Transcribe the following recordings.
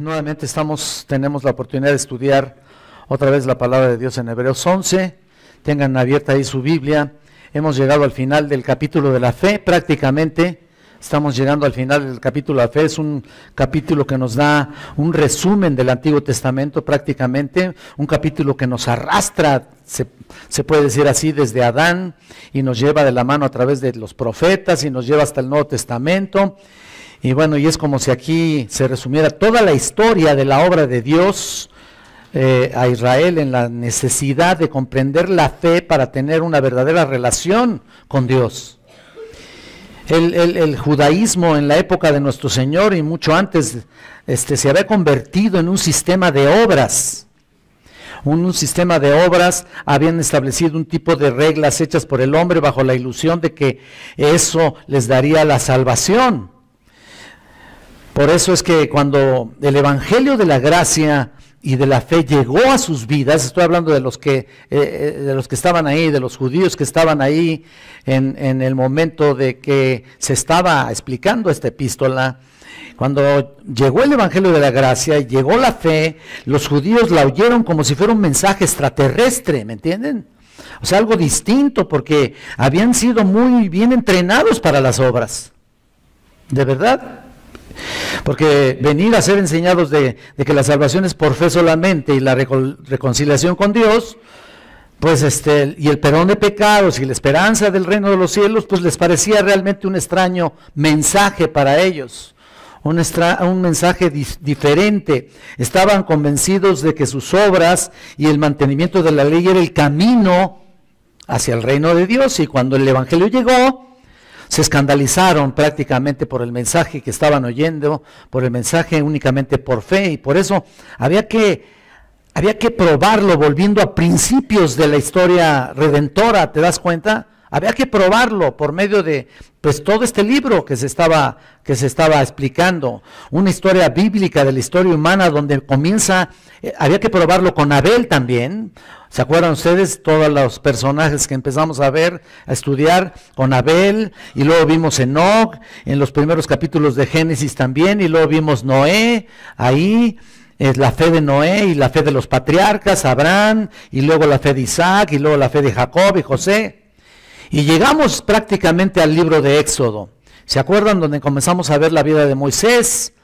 Nuevamente tenemos la oportunidad de estudiar otra vez la palabra de Dios en Hebreos 11. Tengan abierta ahí su Biblia. Hemos llegado al final del capítulo de la fe, prácticamente. Estamos llegando al final del capítulo de la fe. Es un capítulo que nos da un resumen del Antiguo Testamento, prácticamente. Un capítulo que nos arrastra, se puede decir así, desde Adán, y nos lleva de la mano a través de los profetas, y nos lleva hasta el Nuevo Testamento. Y bueno, y es como si aquí se resumiera toda la historia de la obra de Dios a Israel en la necesidad de comprender la fe para tener una verdadera relación con Dios. El judaísmo en la época de nuestro Señor y mucho antes se había convertido en un sistema de obras. Un sistema de obras, habían establecido un tipo de reglas hechas por el hombre bajo la ilusión de que eso les daría la salvación. Por eso es que cuando el Evangelio de la gracia y de la fe llegó a sus vidas, estoy hablando de los que estaban ahí, de los judíos que estaban ahí en el momento de que se estaba explicando esta epístola, cuando llegó el Evangelio de la gracia y llegó la fe, los judíos la oyeron como si fuera un mensaje extraterrestre, ¿me entienden? O sea, algo distinto, porque habían sido muy bien entrenados para las obras, de verdad. Porque venir a ser enseñados de que la salvación es por fe solamente y la reconciliación con Dios, pues y el perdón de pecados y la esperanza del reino de los cielos, pues les parecía realmente un extraño mensaje para ellos, un mensaje diferente. Estaban convencidos de que sus obras y el mantenimiento de la ley era el camino hacia el reino de Dios, y cuando el Evangelio llegó, se escandalizaron prácticamente por el mensaje que estaban oyendo, por el mensaje únicamente por fe, y por eso había que probarlo, volviendo a principios de la historia redentora, ¿te das cuenta? Había que probarlo por medio de pues todo este libro que se estaba explicando, una historia bíblica de la historia humana donde comienza, había que probarlo con Abel también. ¿Se acuerdan ustedes todos los personajes que empezamos a ver, a estudiar con Abel? Y luego vimos Enoc en los primeros capítulos de Génesis también, y luego vimos Noé ahí, la fe de Noé y la fe de los patriarcas, Abraham, y luego la fe de Isaac, y luego la fe de Jacob y José. Y llegamos prácticamente al libro de Éxodo. ¿Se acuerdan donde comenzamos a ver la vida de Moisés?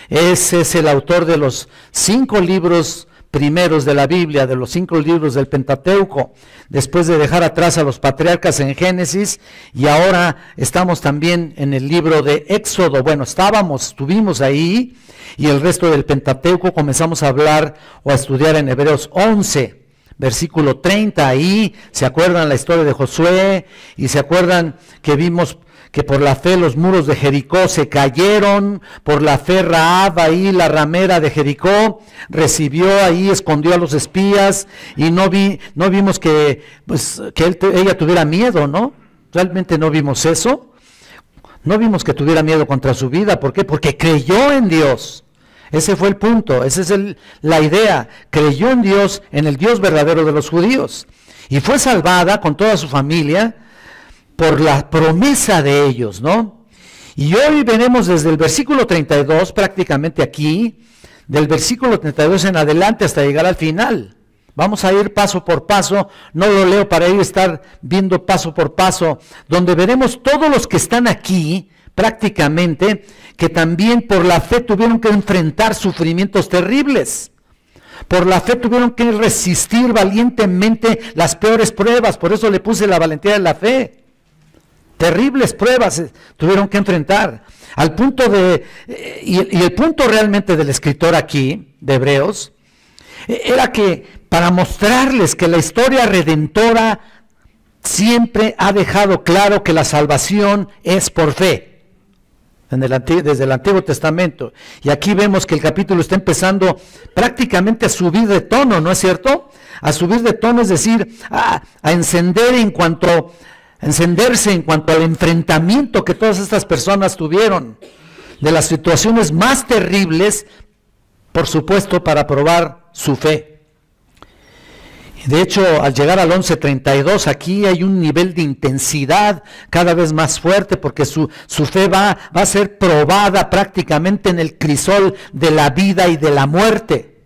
Ese es el autor de los 5 libros primeros de la Biblia, de los 5 libros del Pentateuco, después de dejar atrás a los patriarcas en Génesis, y ahora estamos también en el libro de Éxodo. Bueno, estuvimos ahí, y el resto del Pentateuco comenzamos a hablar o a estudiar en Hebreos 11. Versículo 30, ahí se acuerdan la historia de Josué, y se acuerdan que vimos que por la fe los muros de Jericó se cayeron, por la fe Rahab, ahí la ramera de Jericó, recibió ahí, escondió a los espías, y no vimos que ella tuviera miedo, ¿no? Realmente no vimos eso, no vimos que tuviera miedo contra su vida. ¿Por qué? Porque creyó en Dios. Ese fue el punto, esa es la idea. Creyó en Dios, en el Dios verdadero de los judíos, y fue salvada con toda su familia por la promesa de ellos, ¿no? Y hoy veremos desde el versículo 32, prácticamente aquí, del versículo 32 en adelante hasta llegar al final. Vamos a ir paso por paso, no lo leo para ir a estar viendo paso por paso, donde veremos todos los que están aquí, prácticamente, que también por la fe tuvieron que enfrentar sufrimientos terribles. Por la fe tuvieron que resistir valientemente las peores pruebas. Por eso le puse la valentía de la fe. Terribles pruebas tuvieron que enfrentar. Al punto y el punto realmente del escritor aquí, de Hebreos, era que para mostrarles que la historia redentora siempre ha dejado claro que la salvación es por fe. Desde el Antiguo Testamento. Y aquí vemos que el capítulo está empezando prácticamente a subir de tono, ¿no es cierto? A subir de tono, es decir, a encenderse en cuanto al enfrentamiento que todas estas personas tuvieron, de las situaciones más terribles, por supuesto, para probar su fe. De hecho, al llegar al 11:32, aquí hay un nivel de intensidad cada vez más fuerte, porque su fe va a ser probada prácticamente en el crisol de la vida y de la muerte.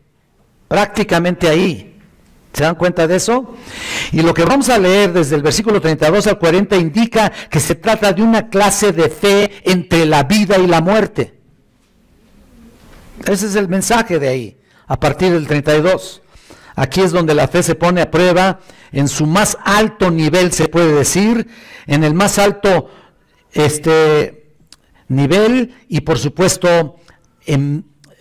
Prácticamente ahí. ¿Se dan cuenta de eso? Y lo que vamos a leer desde el versículo 32 al 40 indica que se trata de una clase de fe entre la vida y la muerte. Ese es el mensaje de ahí, a partir del 32. Aquí es donde la fe se pone a prueba en su más alto nivel, se puede decir, en el más alto nivel, y por supuesto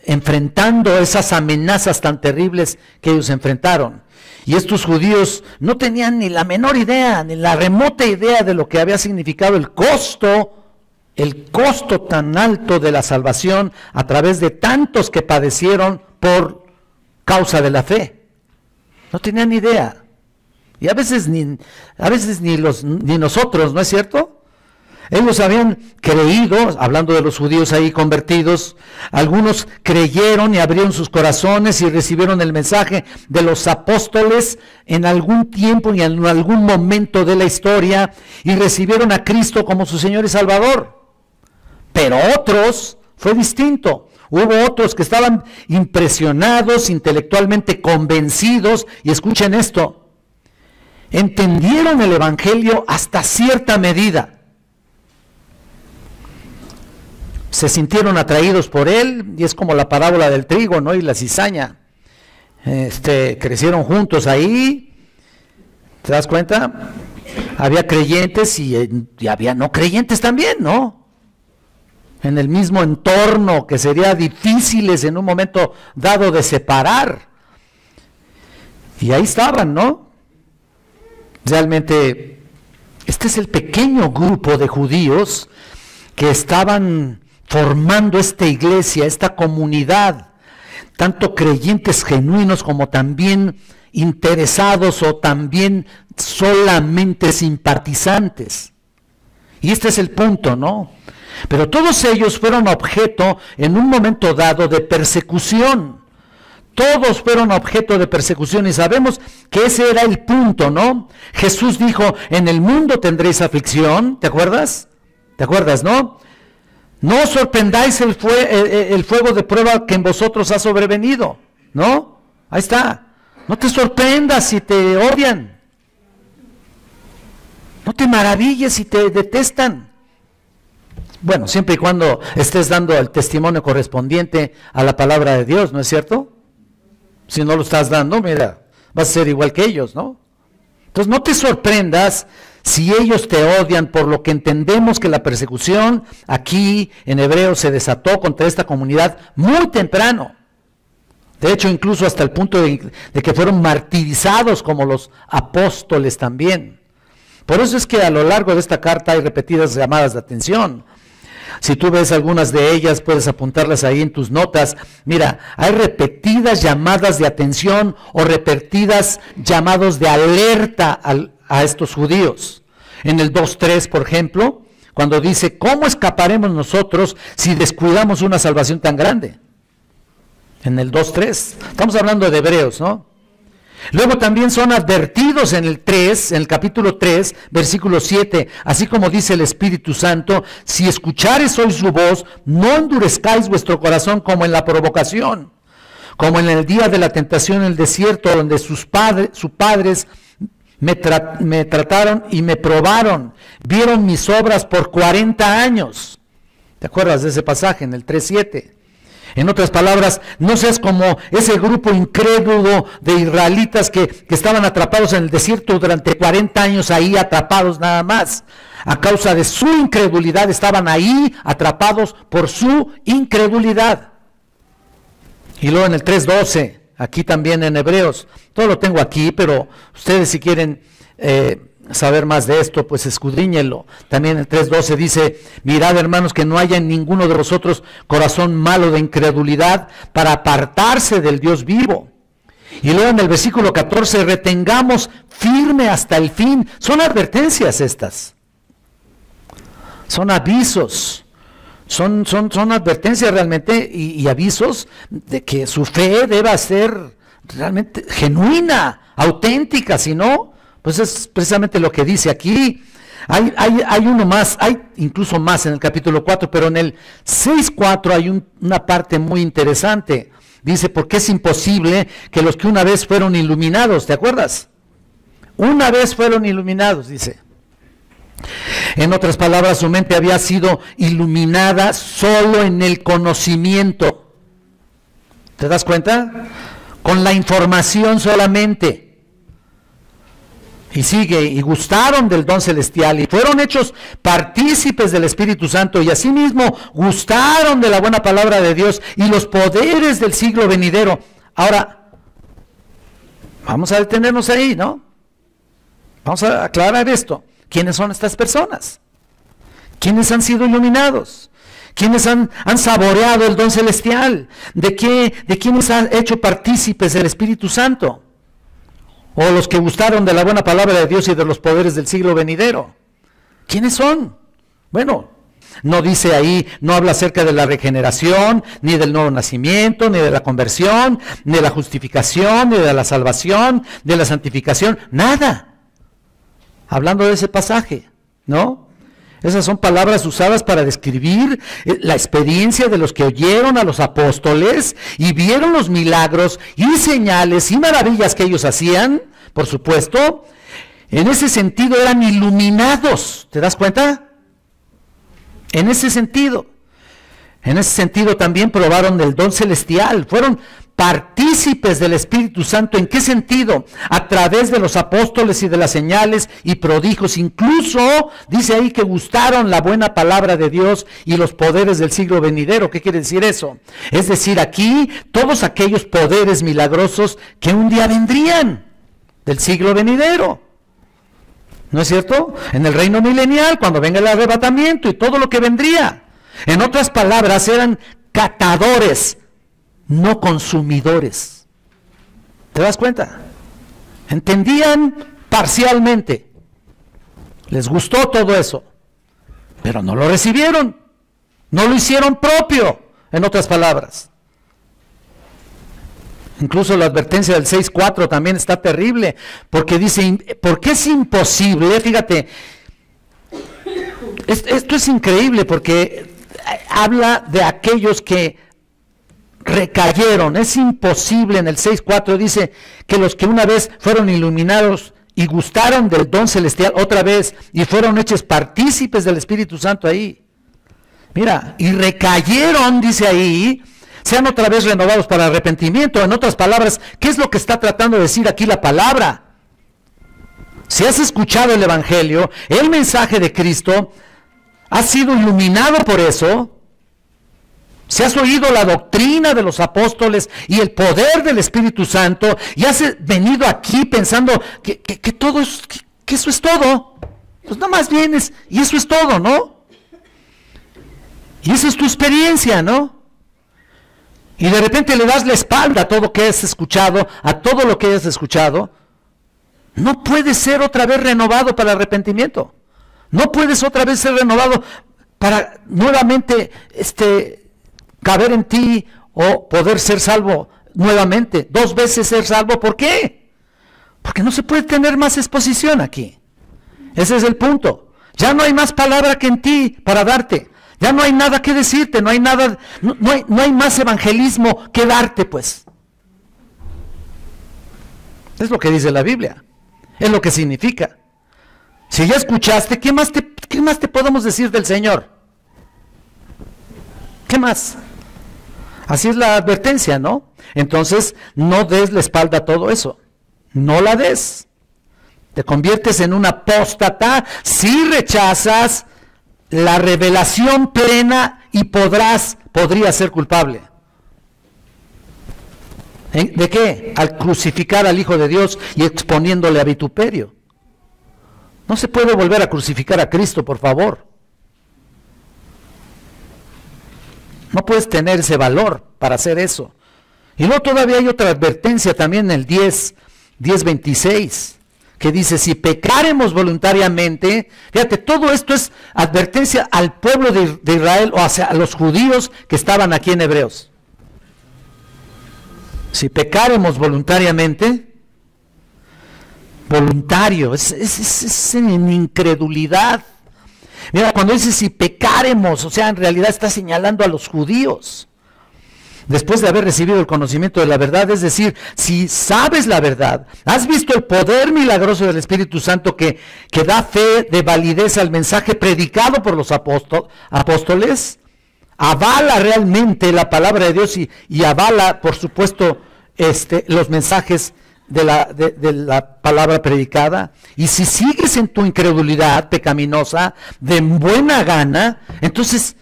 enfrentando esas amenazas tan terribles que ellos enfrentaron. Y estos judíos no tenían ni la menor idea, ni la remota idea de lo que había significado el costo tan alto de la salvación a través de tantos que padecieron por causa de la fe. No tenían ni idea. Y a veces ni nosotros, ¿no es cierto? Ellos habían creído, hablando de los judíos ahí convertidos, algunos creyeron y abrieron sus corazones y recibieron el mensaje de los apóstoles en algún tiempo y en algún momento de la historia, y recibieron a Cristo como su Señor y Salvador. Pero otros fue distinto. Hubo otros que estaban impresionados, intelectualmente convencidos, y escuchen esto, entendieron el Evangelio hasta cierta medida. Se sintieron atraídos por él, y es como la parábola del trigo, ¿no? Y la cizaña. Crecieron juntos ahí, ¿te das cuenta? Había creyentes y había no creyentes también, ¿no? En el mismo entorno, que sería difíciles en un momento dado de separar. Y ahí estaban, ¿no? Realmente, este es el pequeño grupo de judíos que estaban formando esta iglesia, esta comunidad, tanto creyentes genuinos como también interesados o también solamente simpatizantes. Y este es el punto, ¿no? Pero todos ellos fueron objeto en un momento dado de persecución. Todos fueron objeto de persecución, y sabemos que ese era el punto, ¿no? Jesús dijo, en el mundo tendréis aflicción, ¿te acuerdas? ¿Te acuerdas, no? No os sorprendáis el fuego de prueba que en vosotros ha sobrevenido, ¿no? Ahí está. No te sorprendas si te odian. No te maravilles si te detestan. Bueno, siempre y cuando estés dando el testimonio correspondiente a la palabra de Dios, ¿no es cierto? Si no lo estás dando, mira, vas a ser igual que ellos, ¿no? Entonces no te sorprendas si ellos te odian, por lo que entendemos que la persecución aquí en Hebreos se desató contra esta comunidad muy temprano. De hecho, incluso hasta el punto de que fueron martirizados como los apóstoles también. Por eso es que a lo largo de esta carta hay repetidas llamadas de atención. Si tú ves algunas de ellas, puedes apuntarlas ahí en tus notas. Mira, hay repetidas llamadas de atención o repetidas llamados de alerta a estos judíos. En el 2:3, por ejemplo, cuando dice, ¿cómo escaparemos nosotros si descuidamos una salvación tan grande? En el 2:3, estamos hablando de Hebreos, ¿no? Luego también son advertidos en el capítulo 3, versículo 7, así como dice el Espíritu Santo, si escuchares hoy su voz, no endurezcáis vuestro corazón como en la provocación, como en el día de la tentación en el desierto, donde sus padres me trataron y me probaron, vieron mis obras por 40 años. ¿Te acuerdas de ese pasaje en el 3:7? En otras palabras, no seas como ese grupo incrédulo de israelitas que estaban atrapados en el desierto durante 40 años ahí atrapados nada más. A causa de su incredulidad estaban ahí atrapados por su incredulidad. Y luego en el 3:12, aquí también en Hebreos, todo lo tengo aquí, pero ustedes si quieren saber más de esto, pues escudriñenlo. También el 3:12 dice, mirad hermanos que no haya en ninguno de vosotros corazón malo de incredulidad para apartarse del Dios vivo. Y luego en el versículo 14, retengamos firme hasta el fin. Son advertencias estas. Son avisos. Son advertencias realmente y avisos de que su fe deba ser realmente genuina, auténtica, si no, pues es precisamente lo que dice aquí. Hay uno más, hay incluso más en el capítulo 4, pero en el 6:4 hay una parte muy interesante. Dice, porque es imposible que los que una vez fueron iluminados, ¿te acuerdas? Una vez fueron iluminados, dice. En otras palabras, su mente había sido iluminada solo en el conocimiento. ¿Te das cuenta? Con la información solamente. Y sigue, y gustaron del don celestial, y fueron hechos partícipes del Espíritu Santo, y asimismo gustaron de la buena palabra de Dios y los poderes del siglo venidero. Ahora, vamos a detenernos ahí, ¿no? Vamos a aclarar esto. ¿Quiénes son estas personas? ¿Quiénes han sido iluminados? ¿Quiénes han saboreado el don celestial? ¿De quiénes han hecho partícipes del Espíritu Santo? O los que gustaron de la buena palabra de Dios y de los poderes del siglo venidero. ¿Quiénes son? Bueno, no dice ahí, no habla acerca de la regeneración, ni del nuevo nacimiento, ni de la conversión, ni de la justificación, ni de la salvación, de la santificación, nada. Hablando de ese pasaje, ¿no? Esas son palabras usadas para describir la experiencia de los que oyeron a los apóstoles y vieron los milagros y señales y maravillas que ellos hacían, por supuesto. En ese sentido eran iluminados, ¿te das cuenta? En ese sentido también probaron del don celestial, fueron partícipes del Espíritu Santo. ¿En qué sentido? A través de los apóstoles y de las señales y prodigios. Incluso dice ahí que gustaron la buena palabra de Dios y los poderes del siglo venidero. ¿Qué quiere decir eso? Es decir, aquí todos aquellos poderes milagrosos que un día vendrían del siglo venidero. ¿No es cierto? En el reino milenial, cuando venga el arrebatamiento y todo lo que vendría. En otras palabras, eran catadores, no consumidores. ¿Te das cuenta? Entendían parcialmente. Les gustó todo eso, pero no lo recibieron. No lo hicieron propio, en otras palabras. Incluso la advertencia del 6:4 también está terrible, porque dice, porque es imposible, fíjate, esto es increíble, porque habla de aquellos que recayeron. Es imposible, en el 6:4 dice que los que una vez fueron iluminados y gustaron del don celestial otra vez y fueron hechos partícipes del Espíritu Santo ahí. Mira, y recayeron, dice ahí, sean otra vez renovados para arrepentimiento. En otras palabras, ¿qué es lo que está tratando de decir aquí la palabra? Si has escuchado el Evangelio, el mensaje de Cristo, has sido iluminado por eso, si has oído la doctrina de los apóstoles y el poder del Espíritu Santo, y has venido aquí pensando que todo es, que eso es todo, pues nada más vienes y eso es todo, ¿no? Y esa es tu experiencia, ¿no? Y de repente le das la espalda a todo lo que has escuchado, a todo lo que hayas escuchado. No puedes ser otra vez renovado para el arrepentimiento. No puedes otra vez ser renovado para nuevamente caber en ti o poder ser salvo nuevamente. 2 veces ser salvo. ¿Por qué? Porque no se puede tener más exposición aquí. Ese es el punto. Ya no hay más palabra que en ti para darte. Ya no hay nada que decirte, no hay nada, no hay más evangelismo que darte, pues. Es lo que dice la Biblia. Es lo que significa. Si ya escuchaste, ¿qué más te podemos decir del Señor? ¿Qué más? Así es la advertencia, ¿no? Entonces, no des la espalda a todo eso. No la des. Te conviertes en un apóstata si rechazas la revelación plena y podrías ser culpable. ¿De qué? Al crucificar al Hijo de Dios y exponiéndole a vituperio. No se puede volver a crucificar a Cristo, por favor. No puedes tener ese valor para hacer eso. Y luego todavía hay otra advertencia también en el 10:26, que dice, si pecaremos voluntariamente, fíjate, todo esto es advertencia al pueblo de Israel, o hacia a los judíos que estaban aquí en Hebreos. Si pecáremos voluntariamente, voluntario, es en incredulidad. Mira, cuando dice si pecáremos, o sea, en realidad está señalando a los judíos. Después de haber recibido el conocimiento de la verdad, es decir, si sabes la verdad, has visto el poder milagroso del Espíritu Santo que da fe de validez al mensaje predicado por los apóstoles, avala realmente la palabra de Dios y avala, por supuesto, los mensajes de la palabra predicada. Y si sigues en tu incredulidad pecaminosa, de buena gana, entonces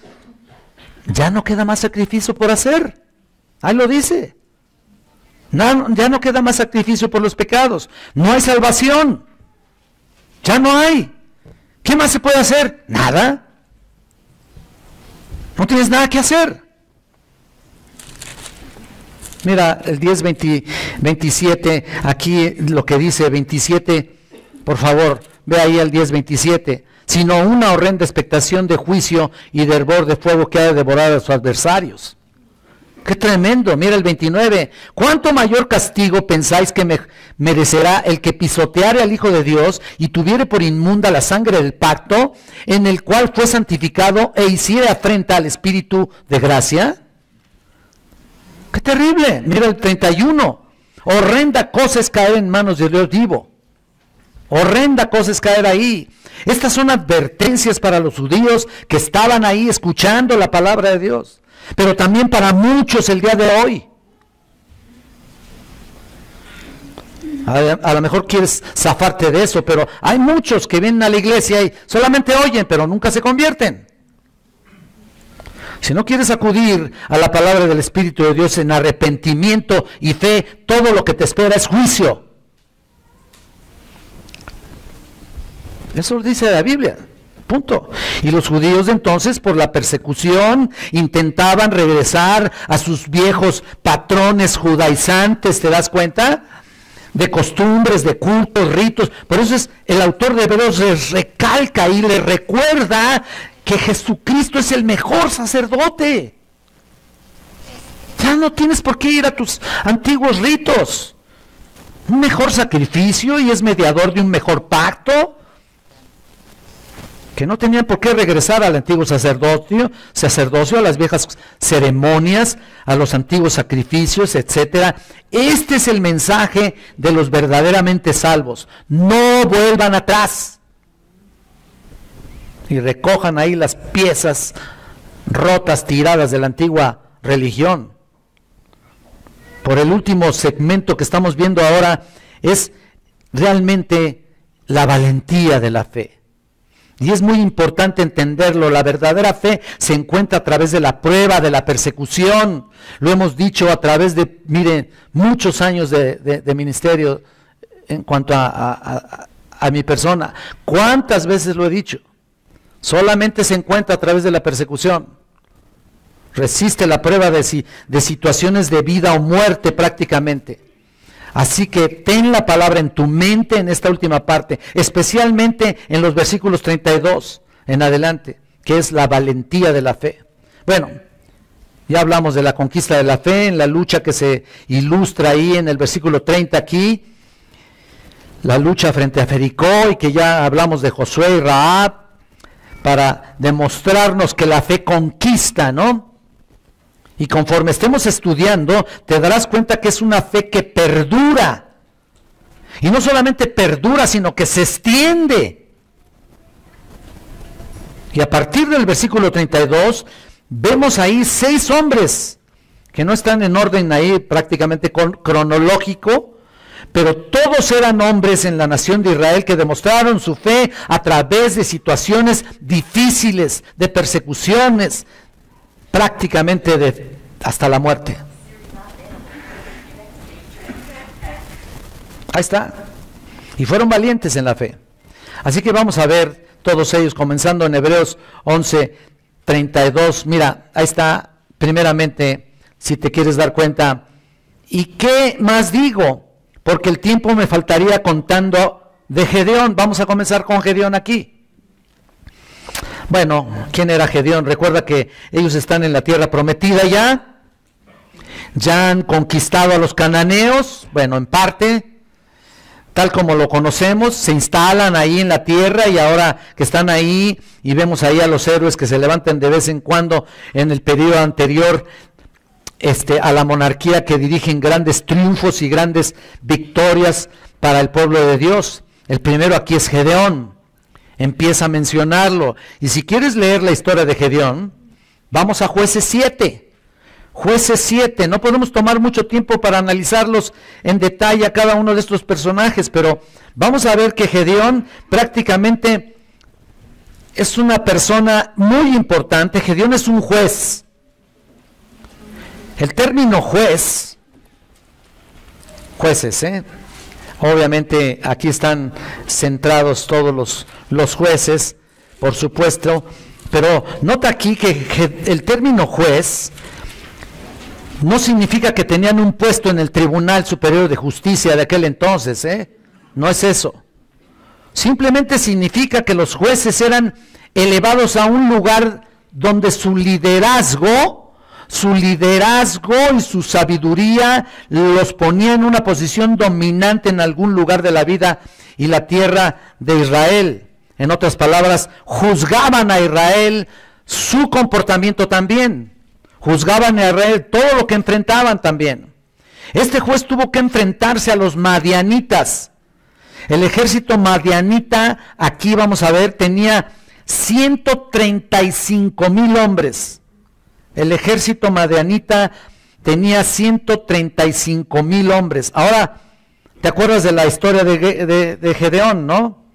ya no queda más sacrificio por hacer. Ahí lo dice. No, ya no queda más sacrificio por los pecados. No hay salvación. Ya no hay. ¿Qué más se puede hacer? Nada. No tienes nada que hacer. Mira, el 10:27, aquí lo que dice 27, por favor, ve ahí el 10:27. Sino una horrenda expectación de juicio y de hervor de fuego que ha de devorar a sus adversarios. ¡Qué tremendo! Mira el 29. ¿Cuánto mayor castigo pensáis que merecerá el que pisoteare al Hijo de Dios y tuviere por inmunda la sangre del pacto, en el cual fue santificado e hiciere afrenta al Espíritu de gracia? ¡Qué terrible! Mira el 31. Horrenda cosa es caer en manos de Dios vivo. Horrenda cosa es caer ahí. Estas son advertencias para los judíos que estaban ahí escuchando la palabra de Dios. Pero también para muchos el día de hoy. A lo mejor quieres zafarte de eso, pero hay muchos que vienen a la iglesia y solamente oyen, pero nunca se convierten. Si no quieres acudir a la palabra del Espíritu de Dios en arrepentimiento y fe, todo lo que te espera es juicio. Eso dice la Biblia. Punto. Y los judíos entonces, por la persecución, intentaban regresar a sus viejos patrones judaizantes, ¿te das cuenta? De costumbres, de cultos, ritos. Por eso el autor de Hebreos les recalca y les recuerda que Jesucristo es el mejor sacerdote. Ya no tienes por qué ir a tus antiguos ritos. Un mejor sacrificio y es mediador de un mejor pacto. Que no tenían por qué regresar al antiguo sacerdocio, a las viejas ceremonias, a los antiguos sacrificios, etcétera. Este es el mensaje de los verdaderamente salvos. No vuelvan atrás. Y recojan ahí las piezas rotas, tiradas de la antigua religión. Por el último segmento que estamos viendo ahora es realmente la valentía de la fe. Y es muy importante entenderlo. La verdadera fe se encuentra a través de la prueba, de la persecución. Lo hemos dicho a través de, miren, muchos años de ministerio en cuanto a mi persona. ¿Cuántas veces lo he dicho? Solamente se encuentra a través de la persecución. Resiste la prueba de situaciones de vida o muerte prácticamente. Así que ten la palabra en tu mente en esta última parte, especialmente en los versículos 32 en adelante, que es la valentía de la fe. Bueno, ya hablamos de la conquista de la fe, en la lucha que se ilustra ahí en el versículo 30 aquí, la lucha frente a Jericó, y que ya hablamos de Josué y Rahab, para demostrarnos que la fe conquista, ¿no? Y conforme estemos estudiando, te darás cuenta que es una fe que perdura. Y no solamente perdura, sino que se extiende. Y a partir del versículo 32, vemos ahí 6 hombres, que no están en orden ahí prácticamente cronológico, pero todos eran hombres en la nación de Israel que demostraron su fe a través de situaciones difíciles, de persecuciones, prácticamente hasta la muerte. Ahí está. Y fueron valientes en la fe. Así que vamos a ver todos ellos, comenzando en Hebreos 11:32. Mira, ahí está, primeramente, si te quieres dar cuenta. ¿Y qué más digo? Porque el tiempo me faltaría contando de Gedeón. Vamos a comenzar con Gedeón aquí. Bueno, ¿quién era Gedeón? Recuerda que ellos están en la tierra prometida ya. ya han conquistado a los cananeos, bueno, en parte, tal como lo conocemos, se instalan ahí en la tierra y ahora que están ahí y vemos ahí a los héroes que se levantan de vez en cuando en el periodo anterior a la monarquía, que dirigen grandes triunfos y grandes victorias para el pueblo de Dios. El primero aquí es Gedeón, empieza a mencionarlo, y si quieres leer la historia de Gedeón, vamos a Jueces 7. Jueces 7, no podemos tomar mucho tiempo para analizarlos en detalle a cada uno de estos personajes, pero vamos a ver que Gedeón prácticamente es una persona muy importante. Gedeón es un juez. El término juez, jueces, obviamente aquí están centrados todos los jueces, por supuesto, pero nota aquí que el término juez no significa que tenían un puesto en el Tribunal Superior de Justicia de aquel entonces, no es eso. Simplemente significa que los jueces eran elevados a un lugar donde su liderazgo y su sabiduría los ponía en una posición dominante en algún lugar de la vida y la tierra de Israel. En otras palabras, juzgaban a Israel su comportamiento también. Juzgaban a Israel todo lo que enfrentaban también. Este juez tuvo que enfrentarse a los madianitas. El ejército madianita, aquí vamos a ver, tenía 135,000 hombres. El ejército madianita tenía 135,000 hombres. Ahora, ¿te acuerdas de la historia de Gedeón, no?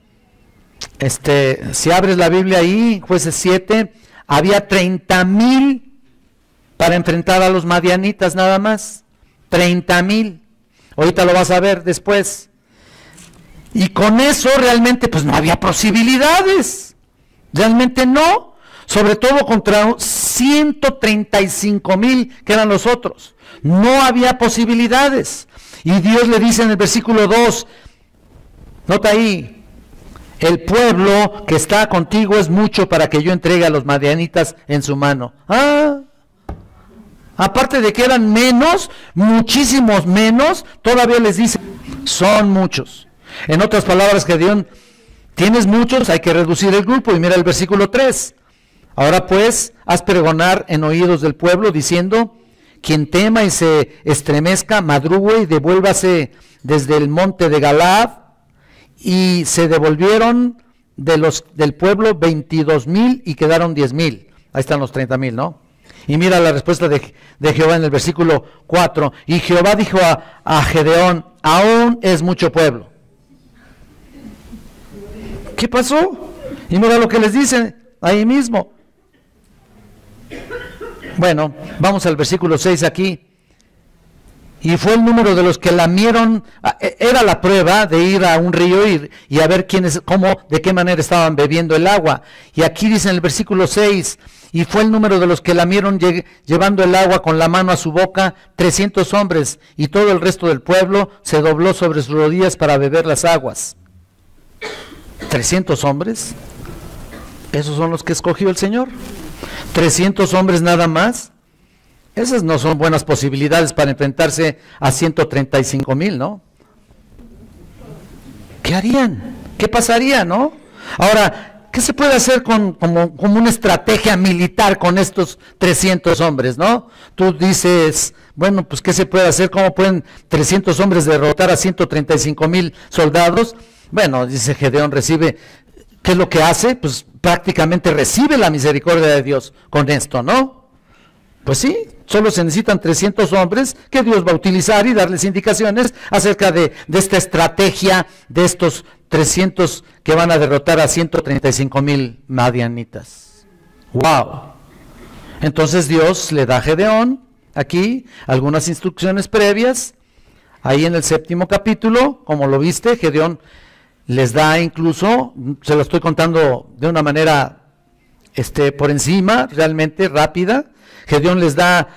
Si abres la Biblia ahí, Jueces 7, había 30,000 para enfrentar a los madianitas nada más. 30,000. Ahorita lo vas a ver después. Y con eso realmente pues no había posibilidades. Realmente no. Sobre todo contra 135,000 que eran los otros. No había posibilidades. Y Dios le dice en el versículo 2, nota ahí, el pueblo que está contigo es mucho para que yo entregue a los madianitas en su mano. Aparte de que eran menos, muchísimos menos, todavía les dice, son muchos. En otras palabras, Gedeón, tienes muchos, hay que reducir el grupo. Y mira el versículo 3. Ahora pues, haz pregonar en oídos del pueblo, diciendo, quien tema y se estremezca, madrugue y devuélvase desde el monte de Galaad. Y se devolvieron del pueblo 22,000 y quedaron 10,000. Ahí están los 30,000, ¿no? Y mira la respuesta de Jehová en el versículo 4. Y Jehová dijo a Gedeón, aún es mucho pueblo. ¿Qué pasó? Y mira lo que les dice ahí mismo. Bueno, vamos al versículo 6 aquí. Y fue el número de los que lamieron, era la prueba de ir a un río y a ver de qué manera estaban bebiendo el agua. Y aquí dice en el versículo 6, y fue el número de los que lamieron llevando el agua con la mano a su boca, 300 hombres, y todo el resto del pueblo se dobló sobre sus rodillas para beber las aguas. 300 hombres, esos son los que escogió el Señor. 300 hombres nada más. Esas no son buenas posibilidades para enfrentarse a 135,000, ¿no? ¿Qué harían? ¿Qué pasaría, no? Ahora, ¿qué se puede hacer como una estrategia militar con estos 300 hombres, no? Tú dices, bueno, pues ¿qué se puede hacer? ¿Cómo pueden 300 hombres derrotar a 135,000 soldados? Bueno, dice Gedeón, ¿qué es lo que hace? Pues prácticamente recibe la misericordia de Dios con esto, ¿no? Pues sí, solo se necesitan 300 hombres que Dios va a utilizar y darles indicaciones acerca de esta estrategia de estos 300 que van a derrotar a 135,000 madianitas. ¡Wow! Entonces Dios le da a Gedeón aquí algunas instrucciones previas. Ahí en el 7º capítulo, como lo viste, Gedeón les da incluso, se lo estoy contando de una manera por encima, realmente rápida. Gedeón les da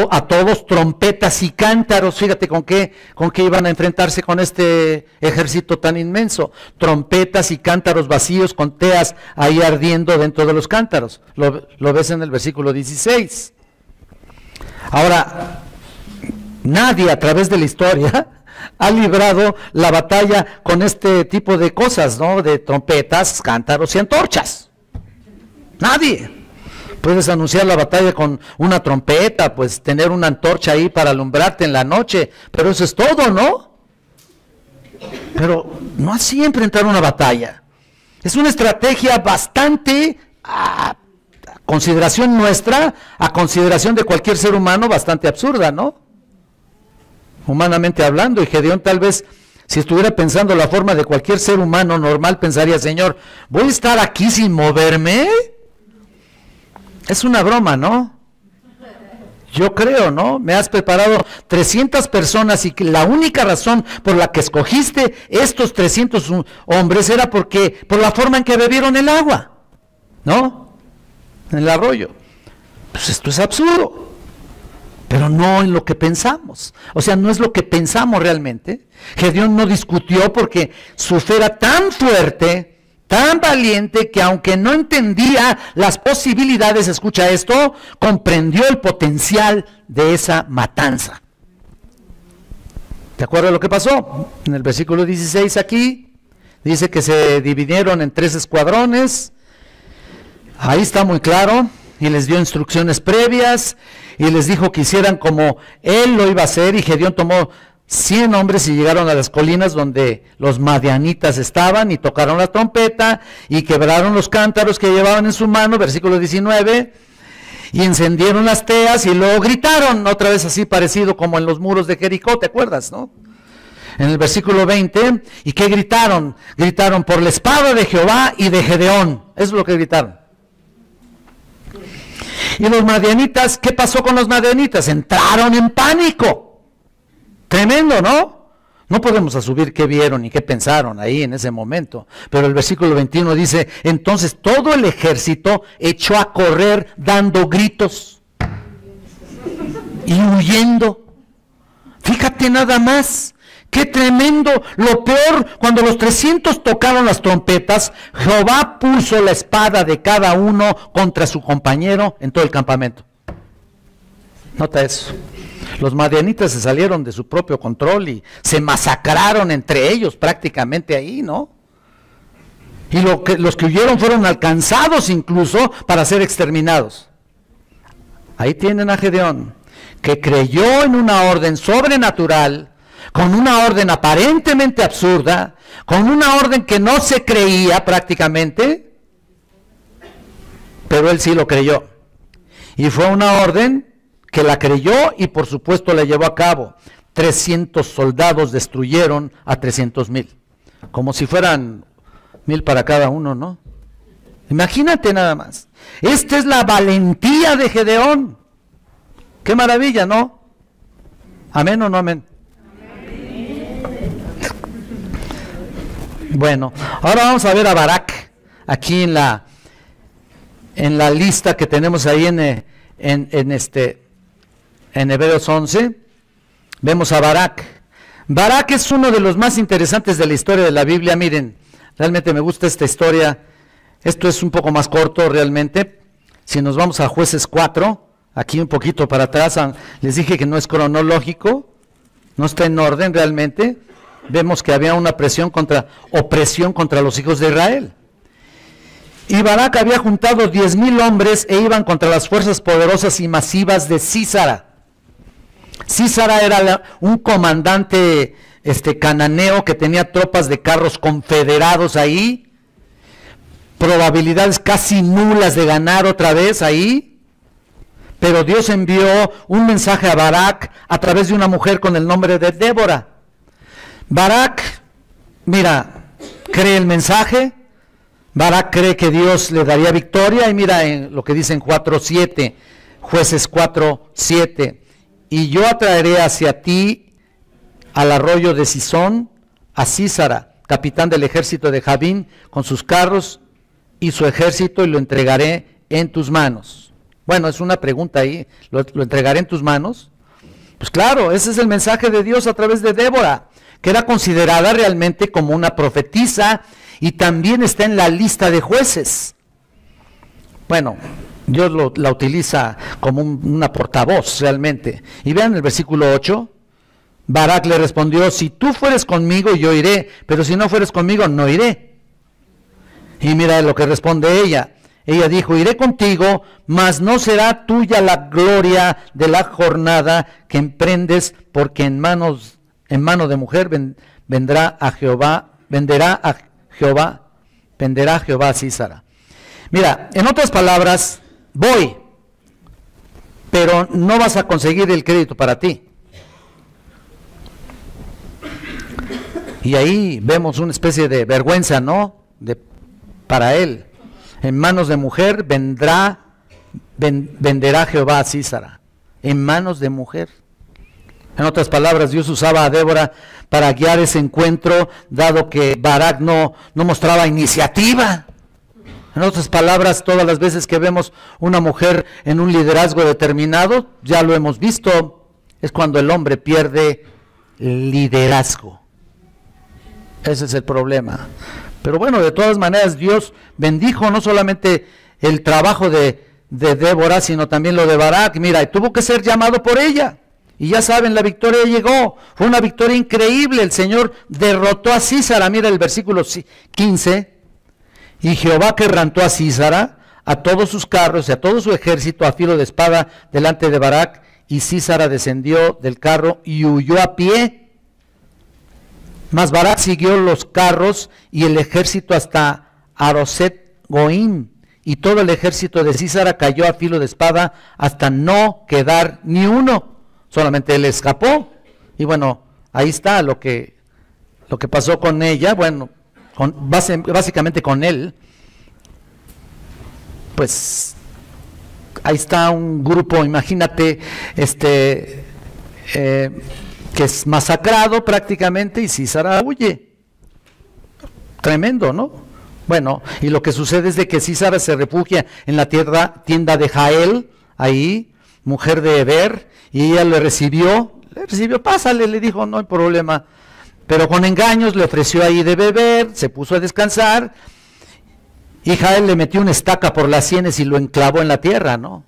a todos trompetas y cántaros. Fíjate con qué iban a enfrentarse con este ejército tan inmenso. Trompetas y cántaros vacíos con teas ahí ardiendo dentro de los cántaros. Lo ves en el versículo 16. Ahora, Nadie a través de la historia ha librado la batalla con este tipo de cosas, ¿no? De trompetas, cántaros y antorchas. Nadie. Puedes anunciar la batalla con una trompeta, pues tener una antorcha ahí para alumbrarte en la noche, pero eso es todo, ¿no? Pero no así enfrentar una batalla. Es una estrategia bastante, a consideración nuestra, a consideración de cualquier ser humano, bastante absurda, ¿no? Humanamente hablando, y Gedeón tal vez, si estuviera pensando la forma de cualquier ser humano normal, pensaría, Señor, ¿voy a estar aquí sin moverme? Es una broma, ¿no? Yo creo, ¿no? Me has preparado 300 personas y que la única razón por la que escogiste estos 300 hombres era por la forma en que bebieron el agua, ¿no? En el arroyo. Pues esto es absurdo, pero no en lo que pensamos. O sea, no es lo que pensamos realmente. Gedeón no discutió porque su fe era tan fuerte, tan valiente, que aunque no entendía las posibilidades, escucha esto, comprendió el potencial de esa matanza. ¿Te acuerdas lo que pasó? En el versículo 16 aquí, dice que se dividieron en 3 escuadrones, ahí está muy claro, y les dio instrucciones previas, y les dijo que hicieran como él lo iba a hacer, y Gedeón tomó 100 hombres y llegaron a las colinas donde los madianitas estaban y tocaron la trompeta y quebraron los cántaros que llevaban en su mano, versículo 19, y encendieron las teas y luego gritaron, otra vez así parecido como en los muros de Jericó, ¿te acuerdas, no? En el versículo 20, ¿y qué gritaron? Gritaron por la espada de Jehová y de Gedeón, eso es lo que gritaron. Y los madianitas, ¿qué pasó con los madianitas? Entraron en pánico. Tremendo, ¿no? No podemos asumir qué vieron y qué pensaron ahí en ese momento. Pero el versículo 21 dice, entonces todo el ejército echó a correr dando gritos y huyendo. Fíjate nada más, qué tremendo. Lo peor, cuando los 300 tocaron las trompetas, Jehová puso la espada de cada uno contra su compañero en todo el campamento. Nota eso. Los madianitas se salieron de su propio control y se masacraron entre ellos prácticamente ahí, ¿no? Y los que huyeron fueron alcanzados incluso para ser exterminados. Ahí tienen a Gedeón, que creyó en una orden sobrenatural, con una orden aparentemente absurda, con una orden que no se creía prácticamente, pero él sí lo creyó. Y fue una orden que la creyó y por supuesto la llevó a cabo. 300 soldados destruyeron a 300,000, como si fueran 1,000 para cada uno, ¿no? Imagínate nada más. Esta es la valentía de Gedeón. Qué maravilla, ¿no? ¿Amén o no amén? Bueno, ahora vamos a ver a Barak, aquí en la lista que tenemos ahí en Hebreos 11, vemos a Barak. Barak es uno de los más interesantes de la historia de la Biblia. Miren, realmente me gusta esta historia. Esto es un poco más corto realmente. Si nos vamos a Jueces 4, aquí un poquito para atrás, les dije que no es cronológico, no está en orden realmente. Vemos que había una opresión contra los hijos de Israel. Y Barak había juntado 10,000 hombres e iban contra las fuerzas poderosas y masivas de Sísara. Sísara era un comandante cananeo que tenía tropas de carros confederados ahí, probabilidades casi nulas de ganar otra vez ahí, pero Dios envió un mensaje a Barak a través de una mujer con el nombre de Débora. Barak, mira, cree el mensaje, Barak cree que Dios le daría victoria, y mira lo que dice en 4:7, Jueces 4:7, y yo atraeré hacia ti al arroyo de Sisón, a Sísara, capitán del ejército de Jabín, con sus carros y su ejército, y lo entregaré en tus manos. Bueno, es una pregunta ahí, ¿lo entregaré en tus manos? Pues claro, ese es el mensaje de Dios a través de Débora, que era considerada realmente como una profetisa, y también está en la lista de jueces. Bueno, Dios la utiliza como una portavoz realmente. Y vean el versículo 8, Barak le respondió, si tú fueres conmigo, yo iré, pero si no fueres conmigo, no iré. Y mira lo que responde ella. Ella dijo, iré contigo, mas no será tuya la gloria de la jornada que emprendes, porque en mano de mujer venderá a Jehová a Sísara. Mira, en otras palabras, voy, pero no vas a conseguir el crédito para ti. Y ahí vemos una especie de vergüenza, ¿no? Para él. En manos de mujer venderá Jehová a Sísara. En manos de mujer. En otras palabras, Dios usaba a Débora para guiar ese encuentro, dado que Barak no mostraba iniciativa. En otras palabras, todas las veces que vemos una mujer en un liderazgo determinado, ya lo hemos visto, es cuando el hombre pierde liderazgo. Ese es el problema. Pero bueno, de todas maneras, Dios bendijo no solamente el trabajo de Débora, sino también lo de Barak. Mira, y tuvo que ser llamado por ella. Y ya saben, la victoria llegó. Fue una victoria increíble. El Señor derrotó a Sísara. Mira el versículo 15. Y Jehová quebrantó a Sísara, a todos sus carros y a todo su ejército a filo de espada delante de Barak. Y Sísara descendió del carro y huyó a pie. Mas Barak siguió los carros y el ejército hasta Aroset Goim, y todo el ejército de Sísara cayó a filo de espada hasta no quedar ni uno, solamente él escapó. Y bueno, ahí está lo que pasó con ella, bueno, básicamente con él. Pues ahí está un grupo, imagínate, que es masacrado prácticamente, y Sísara huye. Tremendo, ¿no? Bueno, y lo que sucede es de que Sísara se refugia en la tienda de Jael, ahí, mujer de Heber, y ella le recibió, pásale, le dijo, no hay problema, pero con engaños le ofreció ahí de beber, se puso a descansar, y Jael le metió una estaca por las sienes y lo enclavó en la tierra, ¿no?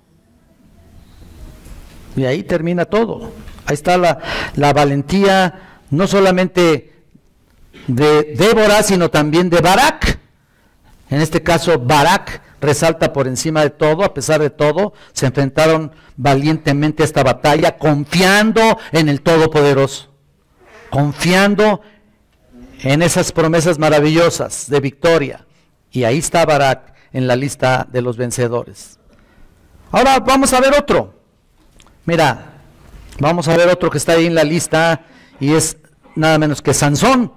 Y ahí termina todo. Ahí está la valentía, no solamente de Débora, sino también de Barak. En este caso, Barak resalta por encima de todo. A pesar de todo, se enfrentaron valientemente a esta batalla, confiando en el Todopoderoso, confiando en esas promesas maravillosas de victoria. Y ahí está Barak en la lista de los vencedores. Ahora vamos a ver otro. Mira, vamos a ver otro que está ahí en la lista, y es nada menos que Sansón.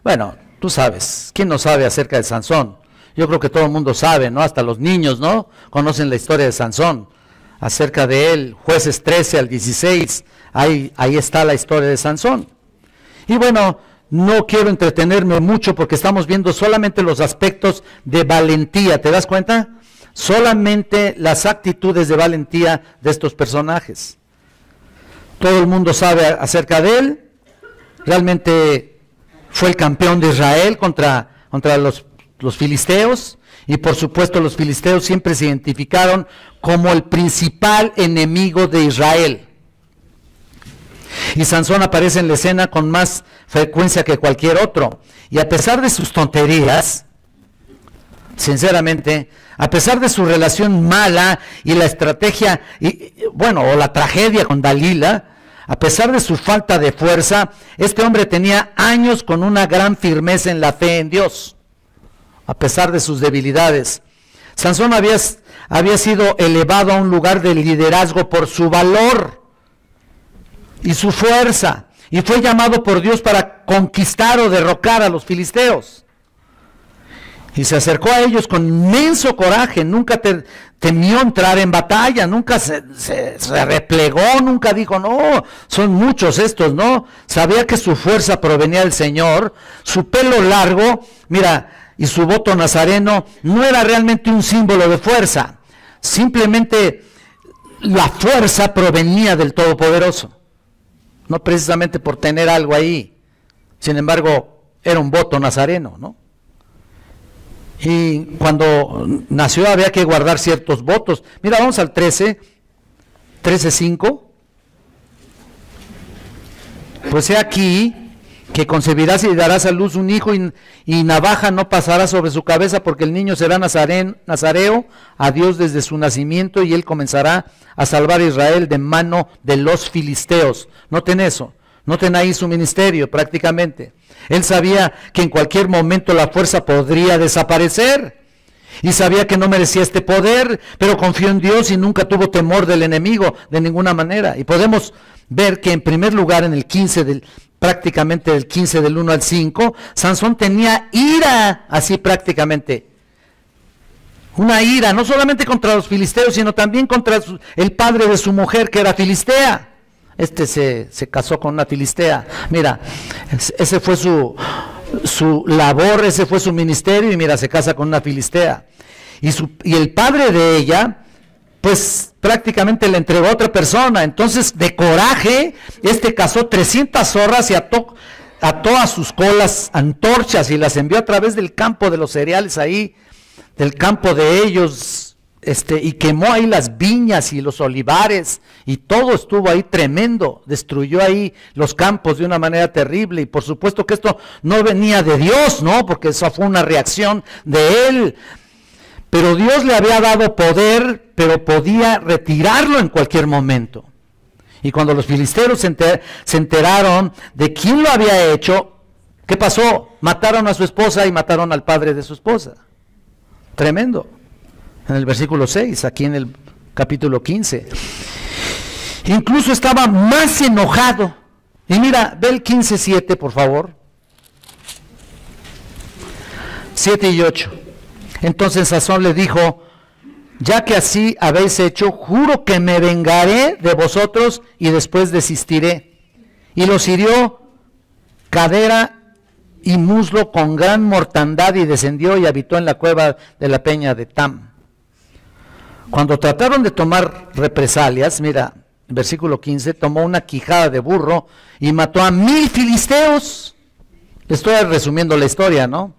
Bueno, tú sabes, ¿quién no sabe acerca de Sansón? Yo creo que todo el mundo sabe, ¿no? Hasta los niños, ¿no? Conocen la historia de Sansón, acerca de él, Jueces 13 al 16, ahí está la historia de Sansón. Y bueno, no quiero entretenerme mucho porque estamos viendo solamente los aspectos de valentía, ¿te das cuenta? Solamente las actitudes de valentía de estos personajes. Todo el mundo sabe acerca de él. Realmente fue el campeón de Israel contra los filisteos, y por supuesto los filisteos siempre se identificaron como el principal enemigo de Israel. Y Sansón aparece en la escena con más frecuencia que cualquier otro, y a pesar de sus tonterías, sinceramente, a pesar de su relación mala y la estrategia, o la tragedia con Dalila, a pesar de su falta de fuerza, este hombre tenía años con una gran firmeza en la fe en Dios, a pesar de sus debilidades. Sansón había sido elevado a un lugar de liderazgo por su valor y su fuerza, y fue llamado por Dios para conquistar o derrocar a los filisteos. Y se acercó a ellos con inmenso coraje, nunca temió entrar en batalla, nunca se replegó, nunca dijo, no, son muchos estos, no. Sabía que su fuerza provenía del Señor, su pelo largo, mira, y su voto nazareno no era realmente un símbolo de fuerza, simplemente la fuerza provenía del Todopoderoso, no precisamente por tener algo ahí. Sin embargo, era un voto nazareno, ¿no? Y cuando nació había que guardar ciertos votos. Mira, vamos al 13:5. Pues he aquí que concebirás y darás a luz un hijo, y navaja no pasará sobre su cabeza, porque el niño será nazareo a Dios desde su nacimiento, y él comenzará a salvar a Israel de mano de los filisteos. Noten eso, noten ahí su ministerio prácticamente. Él sabía que en cualquier momento la fuerza podría desaparecer, y sabía que no merecía este poder, pero confió en Dios y nunca tuvo temor del enemigo de ninguna manera. Y podemos ver que en primer lugar en el 15 prácticamente del 15 del 1 al 5, Sansón tenía ira, así prácticamente, una ira, no solamente contra los filisteos, sino también contra el padre de su mujer, que era filistea. Se casó con una filistea. Mira, ese fue su labor, ese fue su ministerio, y mira, se casa con una filistea. Y el padre de ella, pues prácticamente le entregó a otra persona. Entonces, de coraje, cazó 300 zorras y ató a sus colas antorchas y las envió a través del campo de los cereales ahí, del campo de ellos, y quemó ahí las viñas y los olivares, y todo estuvo ahí tremendo. Destruyó ahí los campos de una manera terrible, y por supuesto que esto no venía de Dios, ¿no? Porque eso fue una reacción de él. Pero Dios le había dado poder, pero podía retirarlo en cualquier momento. Y cuando los filisteos se enteraron de quién lo había hecho, ¿qué pasó? Mataron a su esposa y mataron al padre de su esposa. Tremendo. En el versículo 6, aquí en el capítulo 15. Incluso estaba más enojado. Y mira, ve el 15:7, por favor. 7 y 8. Entonces Sansón le dijo: ya que así habéis hecho, juro que me vengaré de vosotros y después desistiré. Y los hirió cadera y muslo con gran mortandad, y descendió y habitó en la cueva de la peña de Tam. Cuando trataron de tomar represalias, mira, versículo 15, tomó una quijada de burro y mató a 1000 filisteos. Estoy resumiendo la historia, ¿no?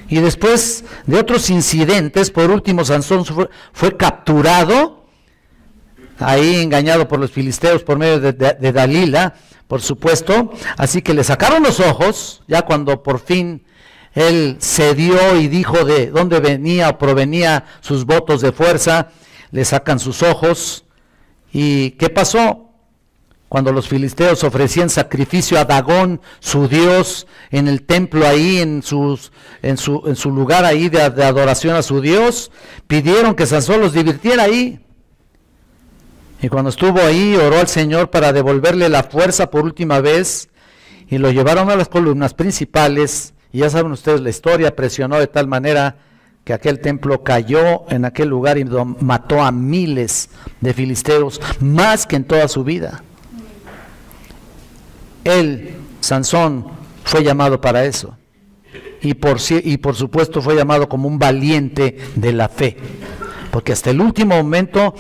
Y después de otros incidentes, por último Sansón fue capturado, ahí engañado por los filisteos por medio de Dalila, por supuesto. Así que le sacaron los ojos, ya cuando por fin él cedió y dijo de dónde venía o provenía sus votos de fuerza, le sacan sus ojos. ¿Y qué pasó? Cuando los filisteos ofrecían sacrificio a Dagón, su dios, en el templo ahí, en su lugar ahí de adoración a su dios, pidieron que Sansón los divirtiera ahí. Y cuando estuvo ahí, oró al Señor para devolverle la fuerza por última vez, y lo llevaron a las columnas principales, y ya saben ustedes la historia, presionó de tal manera que aquel templo cayó en aquel lugar y mató a miles de filisteos, más que en toda su vida. Él, Sansón, fue llamado para eso, y por supuesto fue llamado como un valiente de la fe, porque hasta el último momento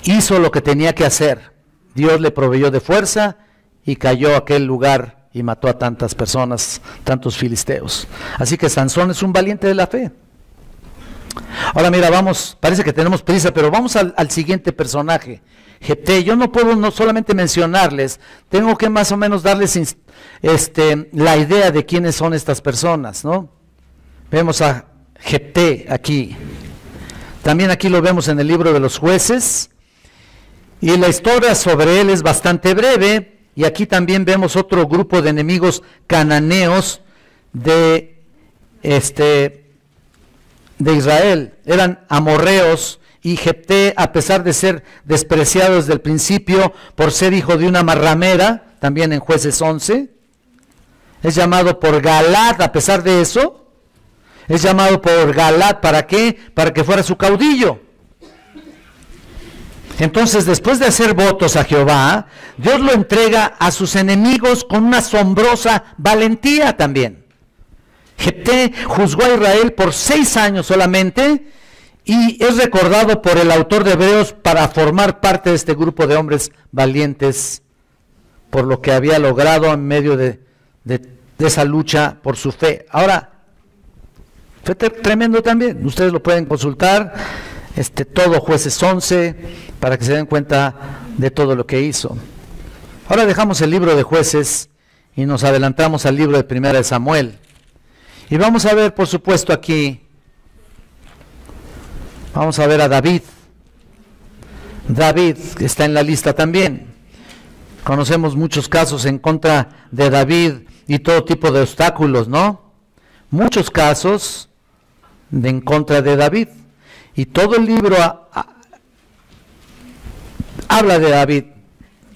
hizo lo que tenía que hacer. Dios le proveyó de fuerza y cayó a aquel lugar y mató a tantas personas, tantos filisteos. Así que Sansón es un valiente de la fe. Ahora mira, parece que tenemos prisa, pero vamos al siguiente personaje, Jefté. Yo no puedo no solamente mencionarles, tengo que más o menos darles la idea de quiénes son estas personas, ¿no? Vemos a Jefté aquí. También aquí lo vemos en el libro de los Jueces, y la historia sobre él es bastante breve. Y aquí también vemos otro grupo de enemigos cananeos de Israel. Eran amorreos, y Jefté, a pesar de ser despreciado desde el principio por ser hijo de una marramera, también en Jueces 11, es llamado por Galaad. A pesar de eso, es llamado por Galaad. ¿Para qué? Para que fuera su caudillo. Entonces, después de hacer votos a Jehová, Dios lo entrega a sus enemigos con una asombrosa valentía también. Jefté juzgó a Israel por 6 años solamente, y es recordado por el autor de Hebreos para formar parte de este grupo de hombres valientes, por lo que había logrado en medio de esa lucha por su fe. Ahora, fue tremendo también. Ustedes lo pueden consultar, todo Jueces 11, para que se den cuenta de todo lo que hizo. Ahora dejamos el libro de Jueces y nos adelantamos al libro de Primera de Samuel. Y vamos a ver, por supuesto, aquí, vamos a ver a David. David está en la lista también. Conocemos muchos casos en contra de David y todo tipo de obstáculos, ¿no? Muchos casos en contra de David. Y todo el libro habla de David.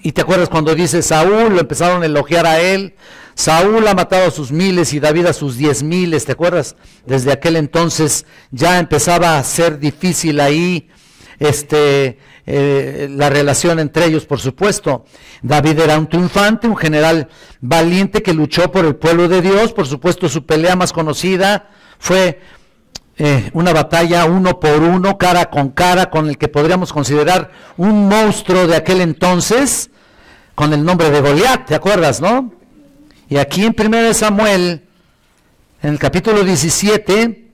Y te acuerdas cuando dice Saúl, lo empezaron a elogiar a él. Saúl ha matado a sus miles y David a sus 10,000, ¿te acuerdas? Desde aquel entonces ya empezaba a ser difícil ahí la relación entre ellos, por supuesto. David era un triunfante, un general valiente que luchó por el pueblo de Dios. Por supuesto, su pelea más conocida fue una batalla 1 por 1, cara, con el que podríamos considerar un monstruo de aquel entonces, con el nombre de Goliat, ¿te acuerdas, no? Y aquí en 1 Samuel, en el capítulo 17,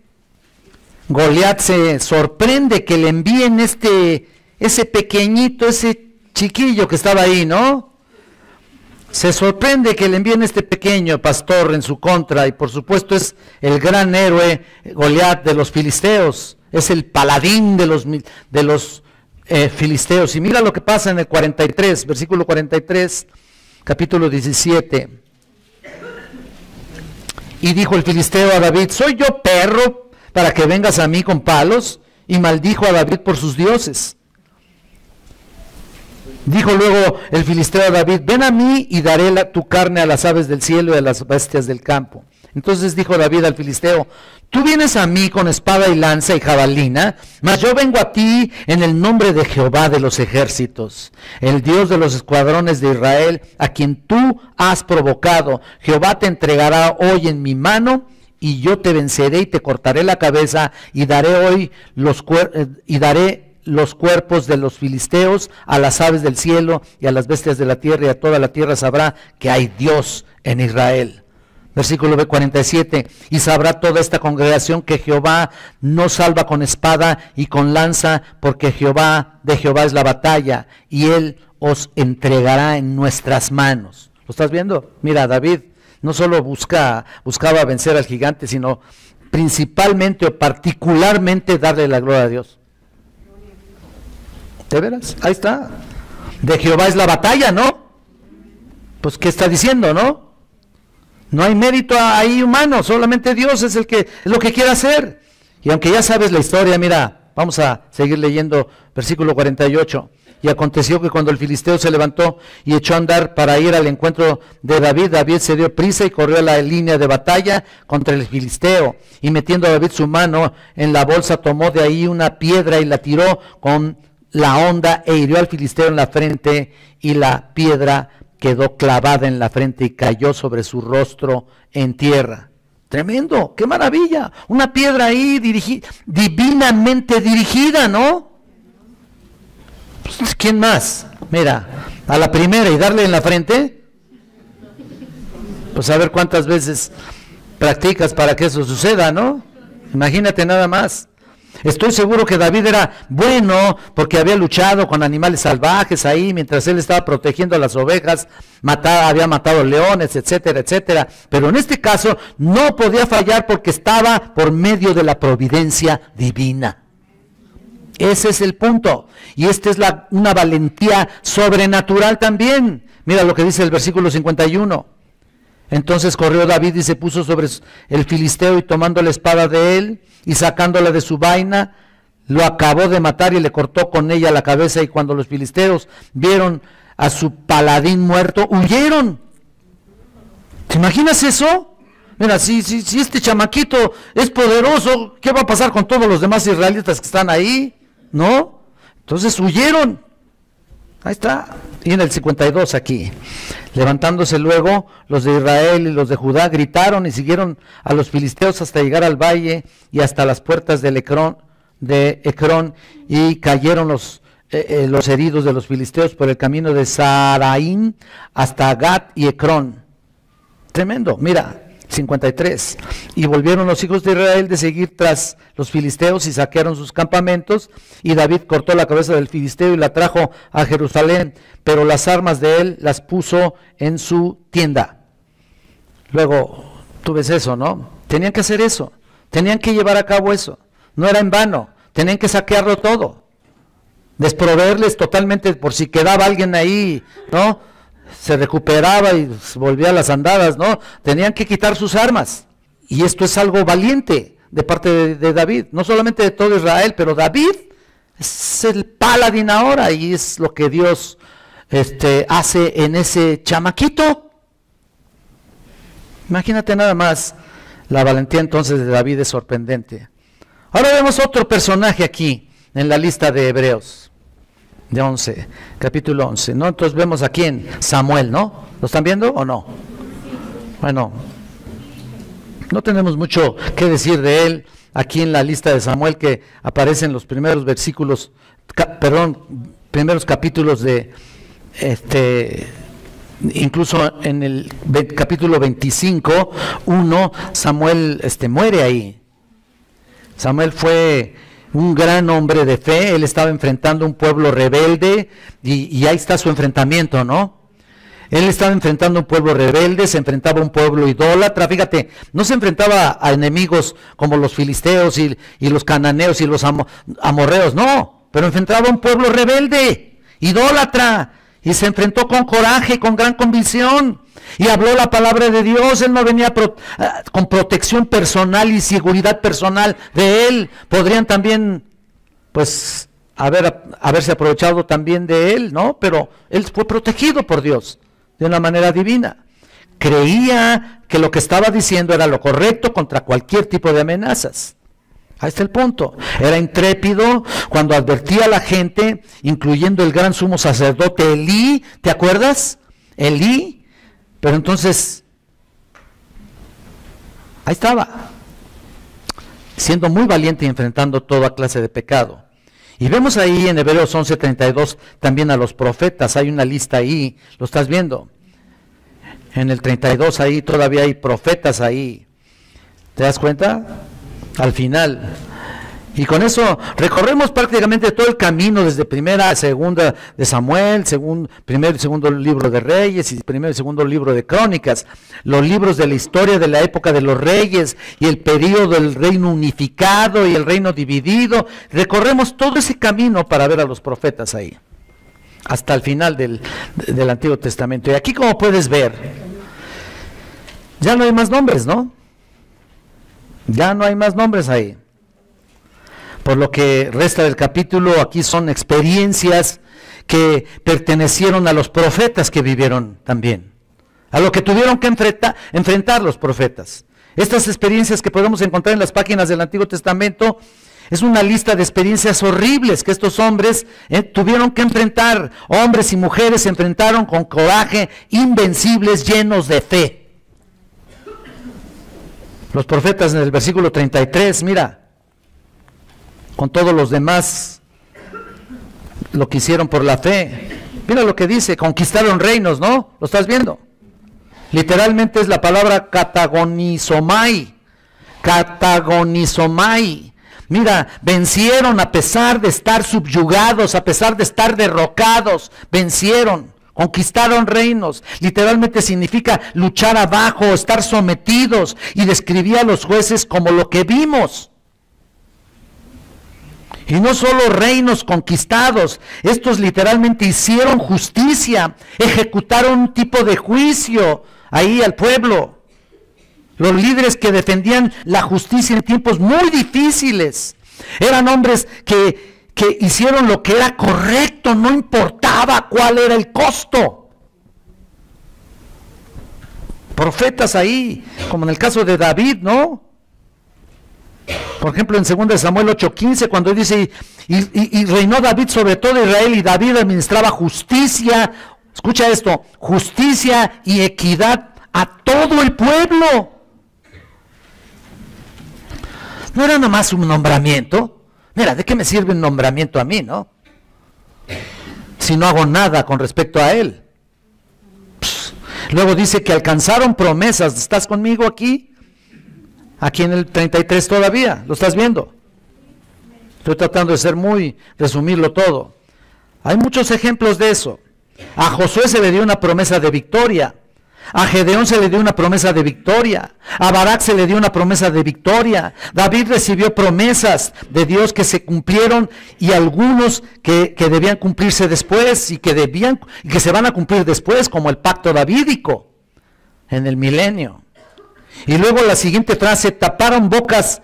Goliat se sorprende que le envíen ese pequeñito, ese chiquillo que estaba ahí, ¿no? Se sorprende que le envíen este pequeño pastor en su contra, y por supuesto es el gran héroe Goliat de los filisteos, es el paladín de los filisteos. Y mira lo que pasa en el 43, versículo 43, capítulo 17. Y dijo el filisteo a David: ¿soy yo perro para que vengas a mí con palos? Y maldijo a David por sus dioses. Dijo luego el filisteo a David: ven a mí y daré tu carne a las aves del cielo y a las bestias del campo. Entonces dijo David al filisteo: tú vienes a mí con espada y lanza y jabalina, mas yo vengo a ti en el nombre de Jehová de los ejércitos, el Dios de los escuadrones de Israel, a quien tú has provocado. Jehová te entregará hoy en mi mano, y yo te venceré y te cortaré la cabeza, y daré los cuerpos de los filisteos a las aves del cielo y a las bestias de la tierra, y a toda la tierra sabrá que hay Dios en Israel. Versículo 47, y sabrá toda esta congregación que Jehová no salva con espada y con lanza, porque de Jehová es la batalla, y él os entregará en nuestras manos. ¿Lo estás viendo? Mira, David no solo buscaba vencer al gigante, sino principalmente o particularmente darle la gloria a Dios. ¿De veras? Ahí está. De Jehová es la batalla, ¿no? Pues, ¿qué está diciendo, no? No hay mérito ahí humano, solamente Dios es lo que quiere hacer. Y aunque ya sabes la historia, mira, vamos a seguir leyendo versículo 48. Y aconteció que cuando el filisteo se levantó y echó a andar para ir al encuentro de David, David se dio prisa y corrió a la línea de batalla contra el filisteo. Y metiendo a David su mano en la bolsa, tomó de ahí una piedra y la tiró con la honda e hirió al filisteo en la frente, y la piedra quedó clavada en la frente y cayó sobre su rostro en tierra. Tremendo, qué maravilla, una piedra ahí divinamente dirigida, ¿no? Pues, ¿quién más? Mira, a la primera y darle en la frente, pues a ver cuántas veces practicas para que eso suceda, ¿no? Imagínate nada más. Estoy seguro que David era bueno porque había luchado con animales salvajes ahí mientras él estaba protegiendo a las ovejas, había matado leones, etcétera, etcétera. Pero en este caso no podía fallar porque estaba por medio de la providencia divina. Ese es el punto. Y esta es una valentía sobrenatural también. Mira lo que dice el versículo 51. Entonces corrió David y se puso sobre el filisteo, y tomando la espada de él y sacándola de su vaina, lo acabó de matar y le cortó con ella la cabeza. Y cuando los filisteos vieron a su paladín muerto, huyeron. ¿Te imaginas eso? Mira, si este chamaquito es poderoso, ¿qué va a pasar con todos los demás israelitas que están ahí? ¿No? Entonces huyeron. Ahí está. Y en el 52 aquí, levantándose luego los de Israel y los de Judá, gritaron y siguieron a los filisteos hasta llegar al valle y hasta las puertas de Ecrón, y cayeron los heridos de los filisteos por el camino de Saraín hasta Gat y Ecrón. Tremendo. Mira, 53. Y volvieron los hijos de Israel de seguir tras los filisteos y saquearon sus campamentos, y David cortó la cabeza del filisteo y la trajo a Jerusalén, pero las armas de él las puso en su tienda. Luego, tú ves eso, ¿no? Tenían que hacer eso, tenían que llevar a cabo eso, no era en vano, tenían que saquearlo todo, desproveerles totalmente por si quedaba alguien ahí, ¿no? Se recuperaba y volvía a las andadas, ¿no? Tenían que quitar sus armas. Y esto es algo valiente de parte de David, no solamente de todo Israel, pero David es el paladín ahora, y es lo que Dios hace en ese chamaquito. Imagínate nada más, la valentía entonces de David es sorprendente. Ahora vemos otro personaje aquí en la lista de Hebreos. De 11, capítulo 11, ¿no? Entonces vemos aquí en Samuel, ¿no? ¿Lo están viendo o no? Bueno, no tenemos mucho que decir de él aquí en la lista de Samuel, que aparecen los primeros versículos, primeros capítulos de, incluso en el capítulo 25, 1, Samuel muere ahí. Samuel fue un gran hombre de fe, él estaba enfrentando un pueblo rebelde, y ahí está su enfrentamiento, ¿no? Él estaba enfrentando un pueblo rebelde, se enfrentaba a un pueblo idólatra. Fíjate, no se enfrentaba a enemigos como los filisteos y los cananeos y los amorreos, no, pero enfrentaba a un pueblo rebelde, idólatra, y se enfrentó con coraje, con gran convicción, y habló la palabra de Dios. Él no venía con protección personal y seguridad personal de él. Podrían también, pues, haberse aprovechado también de él, ¿no? Pero él fue protegido por Dios de una manera divina. Creía que lo que estaba diciendo era lo correcto contra cualquier tipo de amenazas. Ahí está el punto. Era intrépido cuando advertía a la gente, incluyendo el gran sumo sacerdote Elí, ¿te acuerdas? Elí. Pero entonces, ahí estaba, siendo muy valiente y enfrentando toda clase de pecado. Y vemos ahí en Hebreos 11:32 también a los profetas. Hay una lista ahí, ¿lo estás viendo? En el 32 ahí todavía hay profetas ahí. ¿Te das cuenta? Al final. Y con eso recorremos prácticamente todo el camino desde primera a segunda de Samuel, primero y segundo libro de Reyes y primero y segundo libro de Crónicas, los libros de la historia de la época de los reyes y el periodo del reino unificado y el reino dividido. Recorremos todo ese camino para ver a los profetas ahí, hasta el final del Antiguo Testamento. Y aquí, como puedes ver, ya no hay más nombres, ¿no? Ya no hay más nombres ahí. Por lo que resta del capítulo, aquí son experiencias que pertenecieron a los profetas que vivieron también, a lo que tuvieron que enfrentar los profetas. Estas experiencias que podemos encontrar en las páginas del Antiguo Testamento es una lista de experiencias horribles que estos hombres tuvieron que enfrentar. Hombres y mujeres se enfrentaron con coraje, invencibles, llenos de fe. Los profetas en el versículo 33, mira, con todos los demás, lo que hicieron por la fe. Mira lo que dice, conquistaron reinos, ¿no? ¿Lo estás viendo? Literalmente es la palabra katagonizomai. Katagonizomai. Mira, vencieron a pesar de estar subyugados, a pesar de estar derrocados, vencieron. Conquistaron reinos, literalmente significa luchar abajo, estar sometidos, y describía a los jueces como lo que vimos. Y no solo reinos conquistados, estos literalmente hicieron justicia, ejecutaron un tipo de juicio ahí al pueblo. Los líderes que defendían la justicia en tiempos muy difíciles, eran hombres que hicieron lo que era correcto, no importaba cuál era el costo. Profetas ahí, como en el caso de David, ¿no? Por ejemplo, en 2 Samuel 8:15, cuando dice, y reinó David sobre todo Israel, y David administraba justicia, escucha esto, justicia y equidad a todo el pueblo. No era nomás un nombramiento. Mira, ¿de qué me sirve un nombramiento a mí, no? Si no hago nada con respecto a él. Luego dice que alcanzaron promesas. ¿Estás conmigo aquí? Aquí en el 33 todavía, ¿lo estás viendo? Estoy tratando de resumirlo todo. Hay muchos ejemplos de eso. A Josué se le dio una promesa de victoria. A Gedeón se le dio una promesa de victoria. A Barak se le dio una promesa de victoria. David recibió promesas de Dios que se cumplieron y algunos que debían cumplirse después y que se van a cumplir después, como el pacto davídico en el milenio. Y luego la siguiente frase: taparon bocas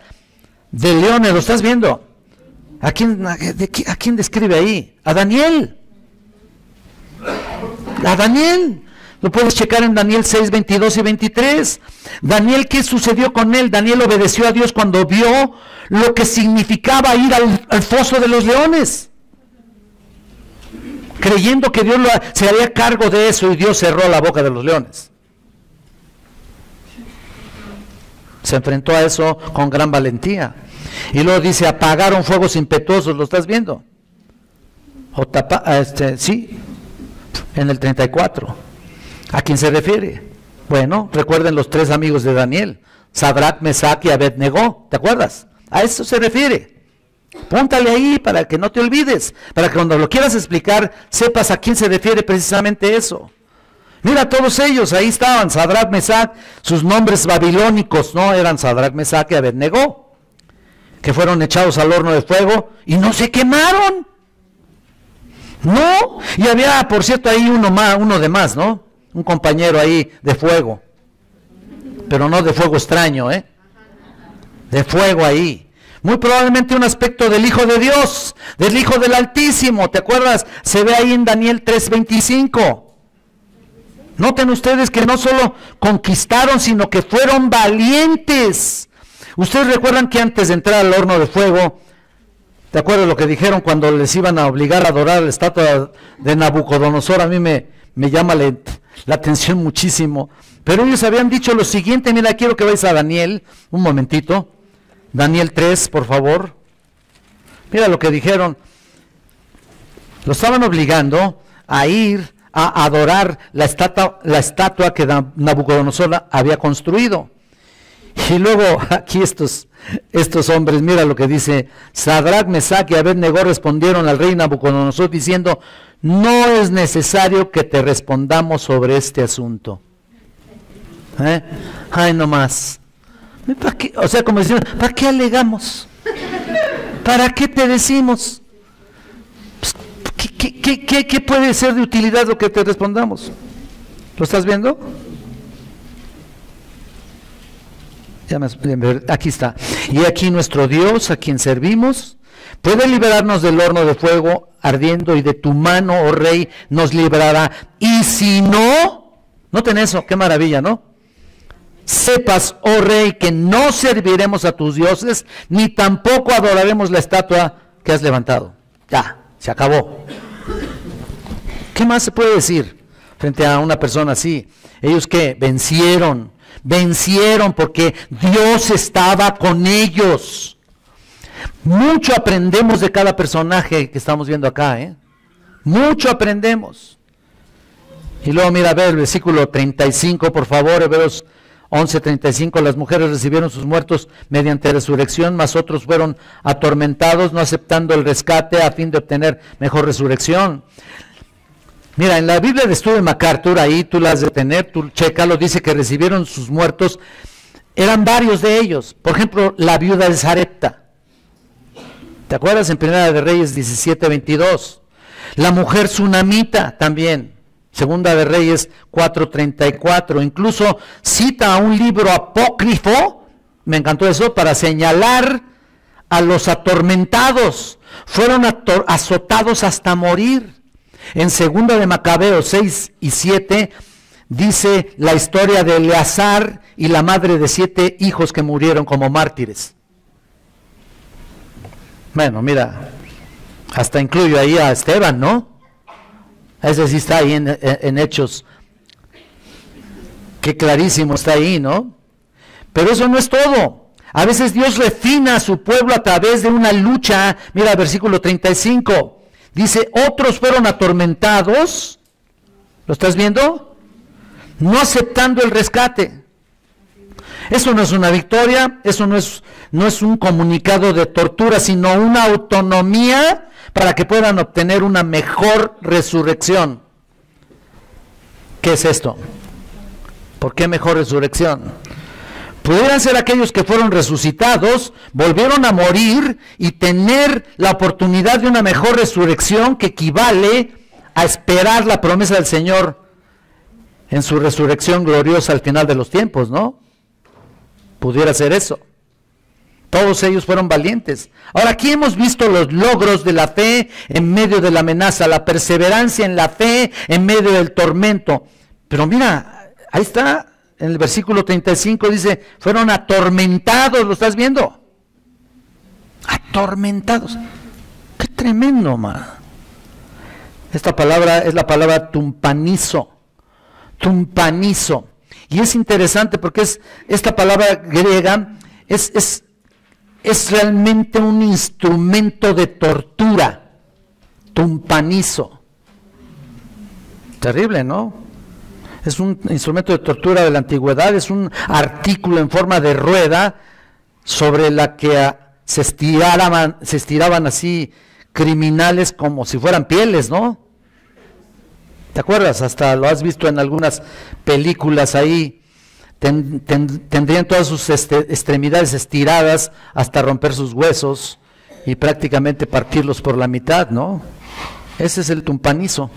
de leones. ¿Lo estás viendo? ¿A quién describe ahí? A Daniel. A Daniel. Lo puedes checar en Daniel 6, 22 y 23. Daniel, ¿qué sucedió con él? Daniel obedeció a Dios cuando vio lo que significaba ir al foso de los leones, creyendo que Dios se haría cargo de eso, y Dios cerró la boca de los leones. Se enfrentó a eso con gran valentía. Y luego dice: apagaron fuegos impetuosos. ¿Lo estás viendo? Sí, en el 34. ¿A quién se refiere? Bueno, recuerden los 3 amigos de Daniel: Sadrach, Mesach y Abed-Negó. ¿Te acuerdas? A eso se refiere. Póntale ahí para que no te olvides, para que cuando lo quieras explicar sepas a quién se refiere precisamente eso. Mira, todos ellos ahí estaban: Sadrach, Mesach, sus nombres babilónicos, ¿no? Eran Sadrach, Mesach y Abed-Negó, que fueron echados al horno de fuego y no se quemaron. No, y había, por cierto, ahí uno de más, ¿no? Un compañero ahí de fuego, pero no de fuego extraño, de fuego ahí. Muy probablemente un aspecto del Hijo de Dios, del Hijo del Altísimo. ¿Te acuerdas? Se ve ahí en Daniel 3:25. Noten ustedes que no solo conquistaron, sino que fueron valientes. Ustedes recuerdan que antes de entrar al horno de fuego, ¿te acuerdas lo que dijeron cuando les iban a obligar a adorar la estatua de Nabucodonosor? A mí me llama la atención muchísimo. Pero ellos habían dicho lo siguiente. Mira, quiero que vayas a Daniel, un momentito. Daniel 3, por favor. Mira lo que dijeron. Lo estaban obligando a ir a adorar la estatua que Nabucodonosor había construido. Y luego aquí estos hombres, mira lo que dice: Sadrach, Mesach y Abed-Negó respondieron al rey Nabucodonosor diciendo: no es necesario que te respondamos sobre este asunto. Ay, no más. ¿Para qué? O sea, como diciendo, ¿para qué alegamos? ¿Para qué te decimos? Pues, ¿qué puede ser de utilidad lo que te respondamos? ¿Lo estás viendo? Aquí está. Y aquí nuestro Dios, a quien servimos, puede liberarnos del horno de fuego ardiendo, y de tu mano, oh rey, nos librará. Y si no, noten eso, qué maravilla, ¿no? Sepas, oh rey, que no serviremos a tus dioses, ni tampoco adoraremos la estatua que has levantado. Ya, se acabó. ¿Qué más se puede decir frente a una persona así? Ellos que vencieron porque Dios estaba con ellos. Mucho aprendemos de cada personaje que estamos viendo acá, mucho aprendemos. Y luego mira, a ver el versículo 35, por favor, Hebreos 11:35. Las mujeres recibieron sus muertos mediante resurrección, mas otros fueron atormentados, no aceptando el rescate a fin de obtener mejor resurrección. Mira, en la Biblia de Stuart MacArthur, ahí tú la has de tener, tú chécalo, dice que recibieron sus muertos, eran varios de ellos. Por ejemplo, la viuda de Sarepta. ¿Te acuerdas? En Primera de Reyes 17:22. La mujer tsunamita también. Segunda de Reyes 4:34. Incluso cita a un libro apócrifo, me encantó eso, para señalar a los atormentados. Fueron azotados hasta morir. En Segunda de Macabeos 6 y 7 dice la historia de Eleazar y la madre de 7 hijos que murieron como mártires. Bueno, mira, hasta incluyo ahí a Esteban, ¿no? Ese sí está ahí en Hechos. Qué clarísimo está ahí, ¿no? Pero eso no es todo. A veces Dios refina a su pueblo a través de una lucha. Mira, versículo 35. Dice, otros fueron atormentados. ¿Lo estás viendo? no aceptando el rescate. Eso no es una victoria, eso no es un comunicado de tortura, sino una autonomía para que puedan obtener una mejor resurrección. ¿Qué es esto? ¿Por qué mejor resurrección? Pudieran ser aquellos que fueron resucitados, volvieron a morir y tener la oportunidad de una mejor resurrección que equivale a esperar la promesa del Señor en su resurrección gloriosa al final de los tiempos, ¿no? Pudiera ser eso. Todos ellos fueron valientes. Ahora, aquí hemos visto los logros de la fe en medio de la amenaza, la perseverancia en la fe en medio del tormento. Pero mira, ahí está, en el versículo 35 dice, fueron atormentados, ¿lo estás viendo? Atormentados. Qué tremendo, man. Esta palabra es la palabra tumpanizo. Tumpanizo. Y es interesante porque esta palabra griega es realmente un instrumento de tortura. Tumpanizo. Terrible, ¿no? Es un instrumento de tortura de la antigüedad, es un artículo en forma de rueda sobre la que se estiraban así criminales como si fueran pieles, ¿no? ¿Te acuerdas? Hasta lo has visto en algunas películas ahí. Tendrían todas sus extremidades estiradas hasta romper sus huesos y prácticamente partirlos por la mitad, ¿no? Ese es el tumpanizo.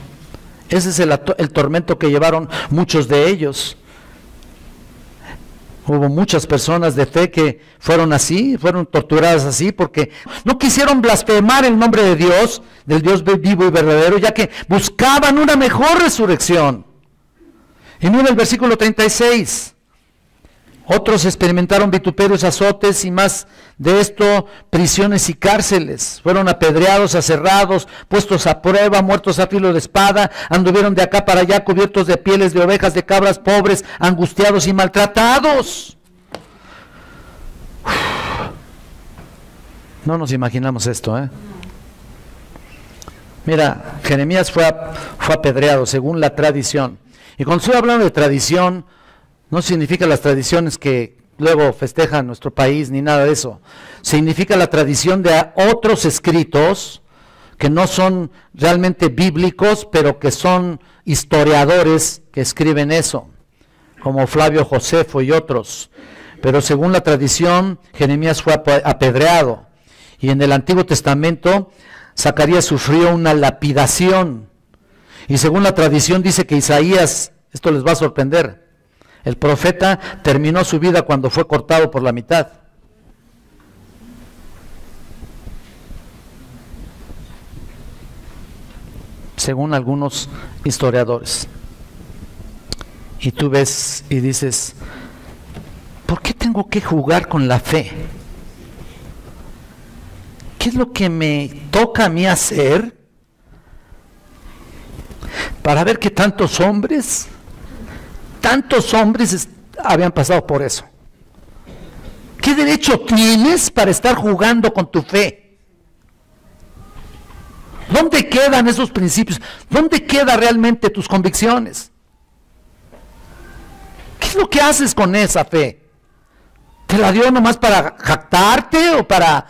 Ese es el tormento que llevaron muchos de ellos. Hubo muchas personas de fe que fueron así, fueron torturadas así, porque no quisieron blasfemar el nombre de Dios, del Dios vivo y verdadero, ya que buscaban una mejor resurrección. Y mira el versículo 36. Otros experimentaron vituperios, azotes y más de esto, prisiones y cárceles. Fueron apedreados, aserrados, puestos a prueba, muertos a filo de espada, anduvieron de acá para allá cubiertos de pieles de ovejas, de cabras, pobres, angustiados y maltratados. No nos imaginamos esto, ¿eh? Mira, Jeremías fue apedreado según la tradición. Y cuando estoy hablando de tradición, no significa las tradiciones que luego festeja nuestro país, ni nada de eso. Significa la tradición de otros escritos que no son realmente bíblicos, pero que son historiadores que escriben eso, como Flavio Josefo y otros. Pero según la tradición, Jeremías fue apedreado. Y en el Antiguo Testamento, Zacarías sufrió una lapidación. Y según la tradición dice que Isaías, esto les va a sorprender, el profeta terminó su vida cuando fue cortado por la mitad. Según algunos historiadores. Y tú ves y dices, ¿por qué tengo que jugar con la fe? ¿Qué es lo que me toca a mí hacer para ver que tantos hombres habían pasado por eso? ¿Qué derecho tienes para estar jugando con tu fe? ¿Dónde quedan esos principios? ¿Dónde quedan realmente tus convicciones? ¿Qué es lo que haces con esa fe? ¿Te la dio nomás para jactarte o para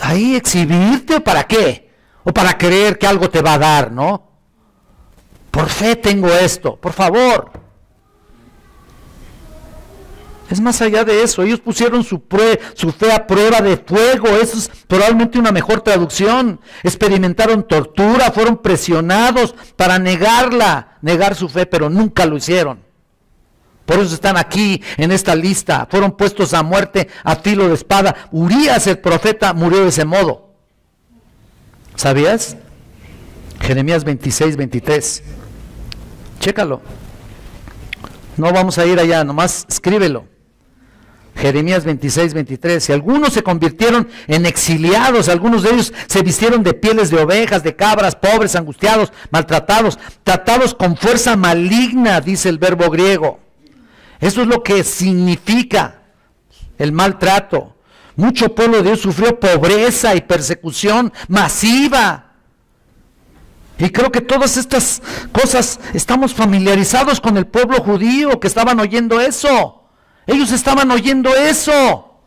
ahí exhibirte o para qué? O para creer que algo te va a dar, ¿no? Por fe tengo esto, por favor. Es más allá de eso, ellos pusieron su fe a prueba de fuego, eso es probablemente una mejor traducción. Experimentaron tortura, fueron presionados para negar su fe, pero nunca lo hicieron. Por eso están aquí en esta lista, fueron puestos a muerte a filo de espada. Urías el profeta murió de ese modo. ¿Sabías? Jeremías 26, 23. Chécalo. No vamos a ir allá, nomás escríbelo. Jeremías 26, 23. Y algunos se convirtieron en exiliados, algunos de ellos se vistieron de pieles de ovejas, de cabras, pobres, angustiados, maltratados, tratados con fuerza maligna, dice el verbo griego. Eso es lo que significa el maltrato. Mucho pueblo de Dios sufrió pobreza y persecución masiva. Y creo que todas estas cosas estamos familiarizados con el pueblo judío que estaban oyendo eso. Ellos estaban oyendo eso.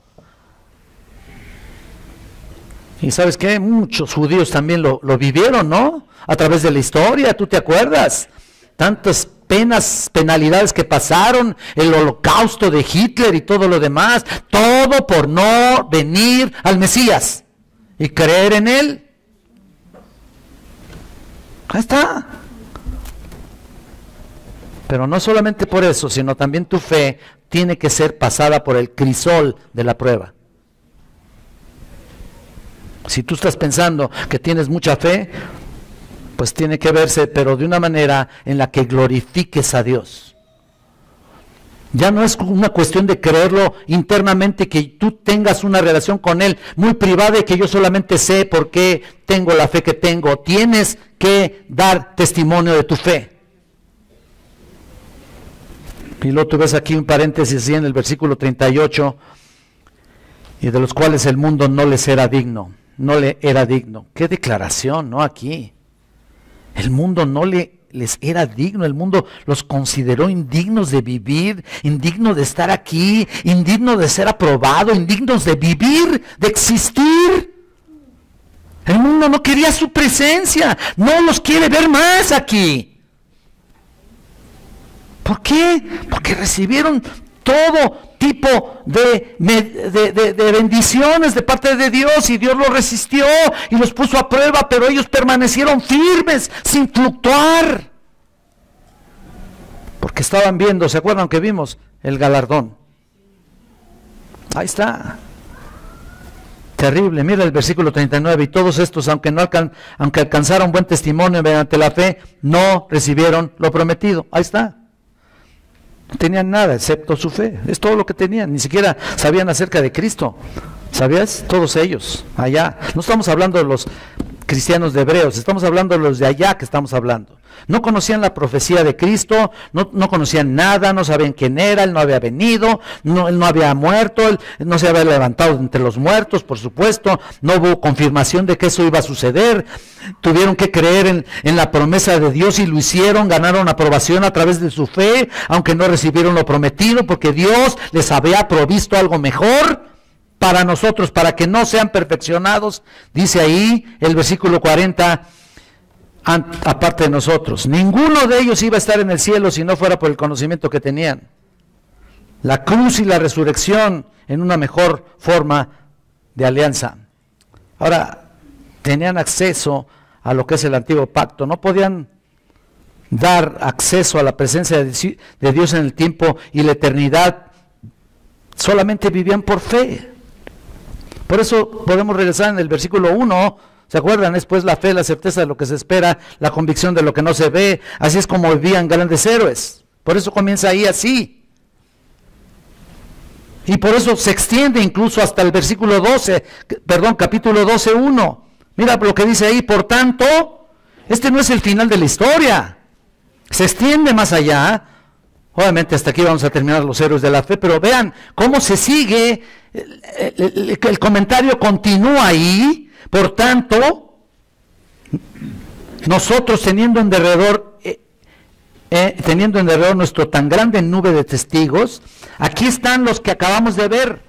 Y ¿sabes qué? Muchos judíos también lo vivieron, ¿no? A través de la historia, ¿tú te acuerdas? Tantas penalidades que pasaron, el holocausto de Hitler y todo lo demás, todo por no venir al Mesías y creer en él. Ahí está. Pero no solamente por eso, sino también tu fe tiene que ser pasada por el crisol de la prueba. Si tú estás pensando que tienes mucha fe, pues tiene que verse, pero de una manera en la que glorifiques a Dios. Ya no es una cuestión de creerlo internamente, que tú tengas una relación con Él muy privada y que yo solamente sé por qué tengo la fe que tengo. Tienes que dar testimonio de tu fe. Y luego tú ves aquí un paréntesis en el versículo 38, y de los cuales el mundo no les era digno. No le era digno. Qué declaración, ¿no? Aquí. El mundo no les era digno, el mundo los consideró indignos de vivir, indignos de estar aquí, indignos de ser aprobado, indignos de vivir, de existir. El mundo no quería su presencia, no los quiere ver más aquí. ¿Por qué? Porque recibieron todo tipo de bendiciones de parte de Dios, y Dios los resistió y los puso a prueba, pero ellos permanecieron firmes, sin fluctuar, porque estaban viendo, ¿se acuerdan que vimos el galardón? Ahí está. Terrible. Mira el versículo 39, y todos estos, aunque alcanzaron buen testimonio mediante la fe, no recibieron lo prometido. Ahí está. No tenían nada excepto su fe, es todo lo que tenían, ni siquiera sabían acerca de Cristo. ¿Sabías? Todos ellos, allá. No estamos hablando de los cristianos de Hebreos, estamos hablando de los de allá que estamos hablando. No conocían la profecía de Cristo, no conocían nada, no sabían quién era, Él no había venido, Él no había muerto, Él no se había levantado entre los muertos, por supuesto, no hubo confirmación de que eso iba a suceder. Tuvieron que creer en la promesa de Dios y lo hicieron, ganaron aprobación a través de su fe, aunque no recibieron lo prometido, porque Dios les había provisto algo mejor para nosotros, para que no sean perfeccionados. Dice ahí el versículo 40, aparte de nosotros, ninguno de ellos iba a estar en el cielo si no fuera por el conocimiento que tenían. La cruz y la resurrección en una mejor forma de alianza. Ahora, tenían acceso a lo que es el antiguo pacto, no podían dar acceso a la presencia de Dios en el tiempo y la eternidad, solamente vivían por fe. Por eso podemos regresar en el versículo 1, ¿se acuerdan? Es pues la fe, la certeza de lo que se espera, la convicción de lo que no se ve. Así es como vivían grandes héroes. Por eso comienza ahí así. Y por eso se extiende incluso hasta el versículo 12, capítulo 12, 1. Mira lo que dice ahí, por tanto, este no es el final de la historia. Se extiende más allá. Obviamente hasta aquí vamos a terminar los héroes de la fe, pero vean cómo se sigue, el comentario continúa ahí. Por tanto, nosotros teniendo en derredor nuestro tan grande nube de testigos, aquí están los que acabamos de ver.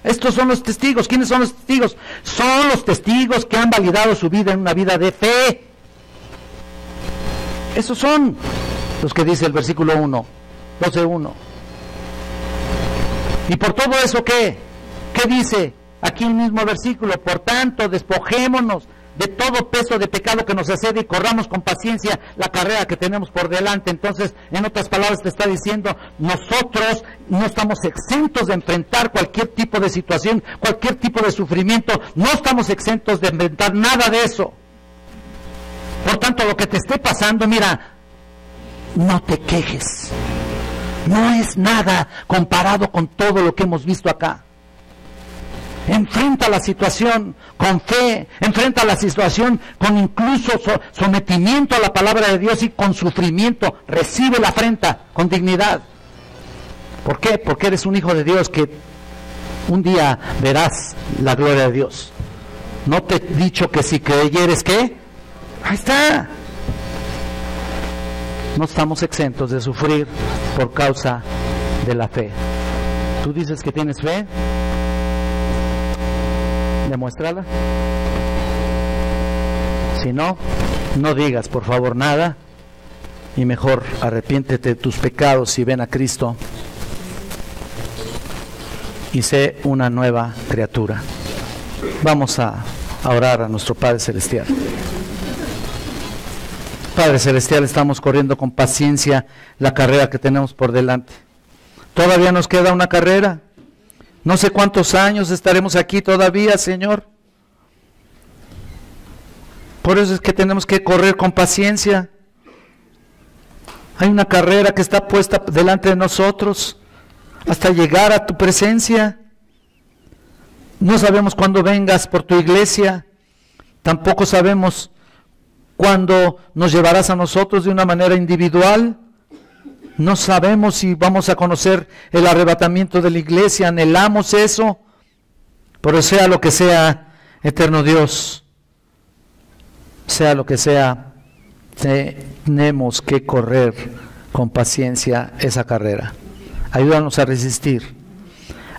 Estos son los testigos. ¿Quiénes son los testigos? Son los testigos que han validado su vida en una vida de fe. Esos son los que dice el versículo 1, 12:1. Y por todo eso, ¿qué dice aquí el mismo versículo? Por tanto, despojémonos de todo peso de pecado que nos asedia y corramos con paciencia la carrera que tenemos por delante. Entonces, en otras palabras, te está diciendo, nosotros no estamos exentos de enfrentar cualquier tipo de situación, cualquier tipo de sufrimiento, no estamos exentos de enfrentar nada de eso. Por tanto, lo que te esté pasando, mira, no te quejes, no es nada comparado con todo lo que hemos visto acá. Enfrenta la situación con fe, enfrenta la situación con incluso sometimiento a la palabra de Dios y con sufrimiento. Recibe la afrenta con dignidad. ¿Por qué? Porque eres un hijo de Dios que un día verás la gloria de Dios. ¿No te he dicho que si creyeres qué? Ahí está. no estamos exentos de sufrir por causa de la fe. ¿Tú dices que tienes fe? Demuéstrala. Si no, no digas por favor nada, y mejor arrepiéntete de tus pecados y ven a Cristo y sé una nueva criatura. Vamos a orar a nuestro Padre Celestial. Padre Celestial, estamos corriendo con paciencia la carrera que tenemos por delante. Todavía nos queda una carrera. No sé cuántos años estaremos aquí todavía, Señor. Por eso es que tenemos que correr con paciencia. Hay una carrera que está puesta delante de nosotros hasta llegar a tu presencia. No sabemos cuándo vengas por tu iglesia. Tampoco sabemos cuándo nos llevarás a nosotros de una manera individual. No sabemos si vamos a conocer el arrebatamiento de la iglesia. Anhelamos eso. Pero sea lo que sea, eterno Dios, sea lo que sea, tenemos que correr con paciencia esa carrera. Ayúdanos a resistir.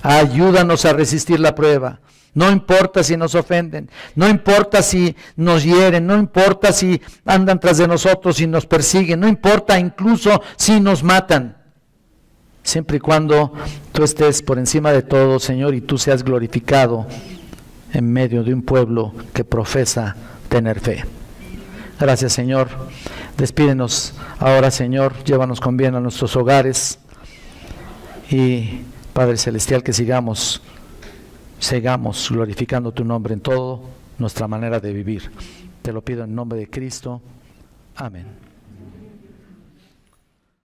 Ayúdanos a resistir la prueba. No importa si nos ofenden, no importa si nos hieren, no importa si andan tras de nosotros y nos persiguen, no importa incluso si nos matan. Siempre y cuando tú estés por encima de todo, Señor, y tú seas glorificado en medio de un pueblo que profesa tener fe. Gracias, Señor. Despídenos ahora, Señor. Llévanos con bien a nuestros hogares. Y, Padre Celestial, que sigamos glorificando tu nombre en todo nuestra manera de vivir. Te lo pido en nombre de Cristo. Amén.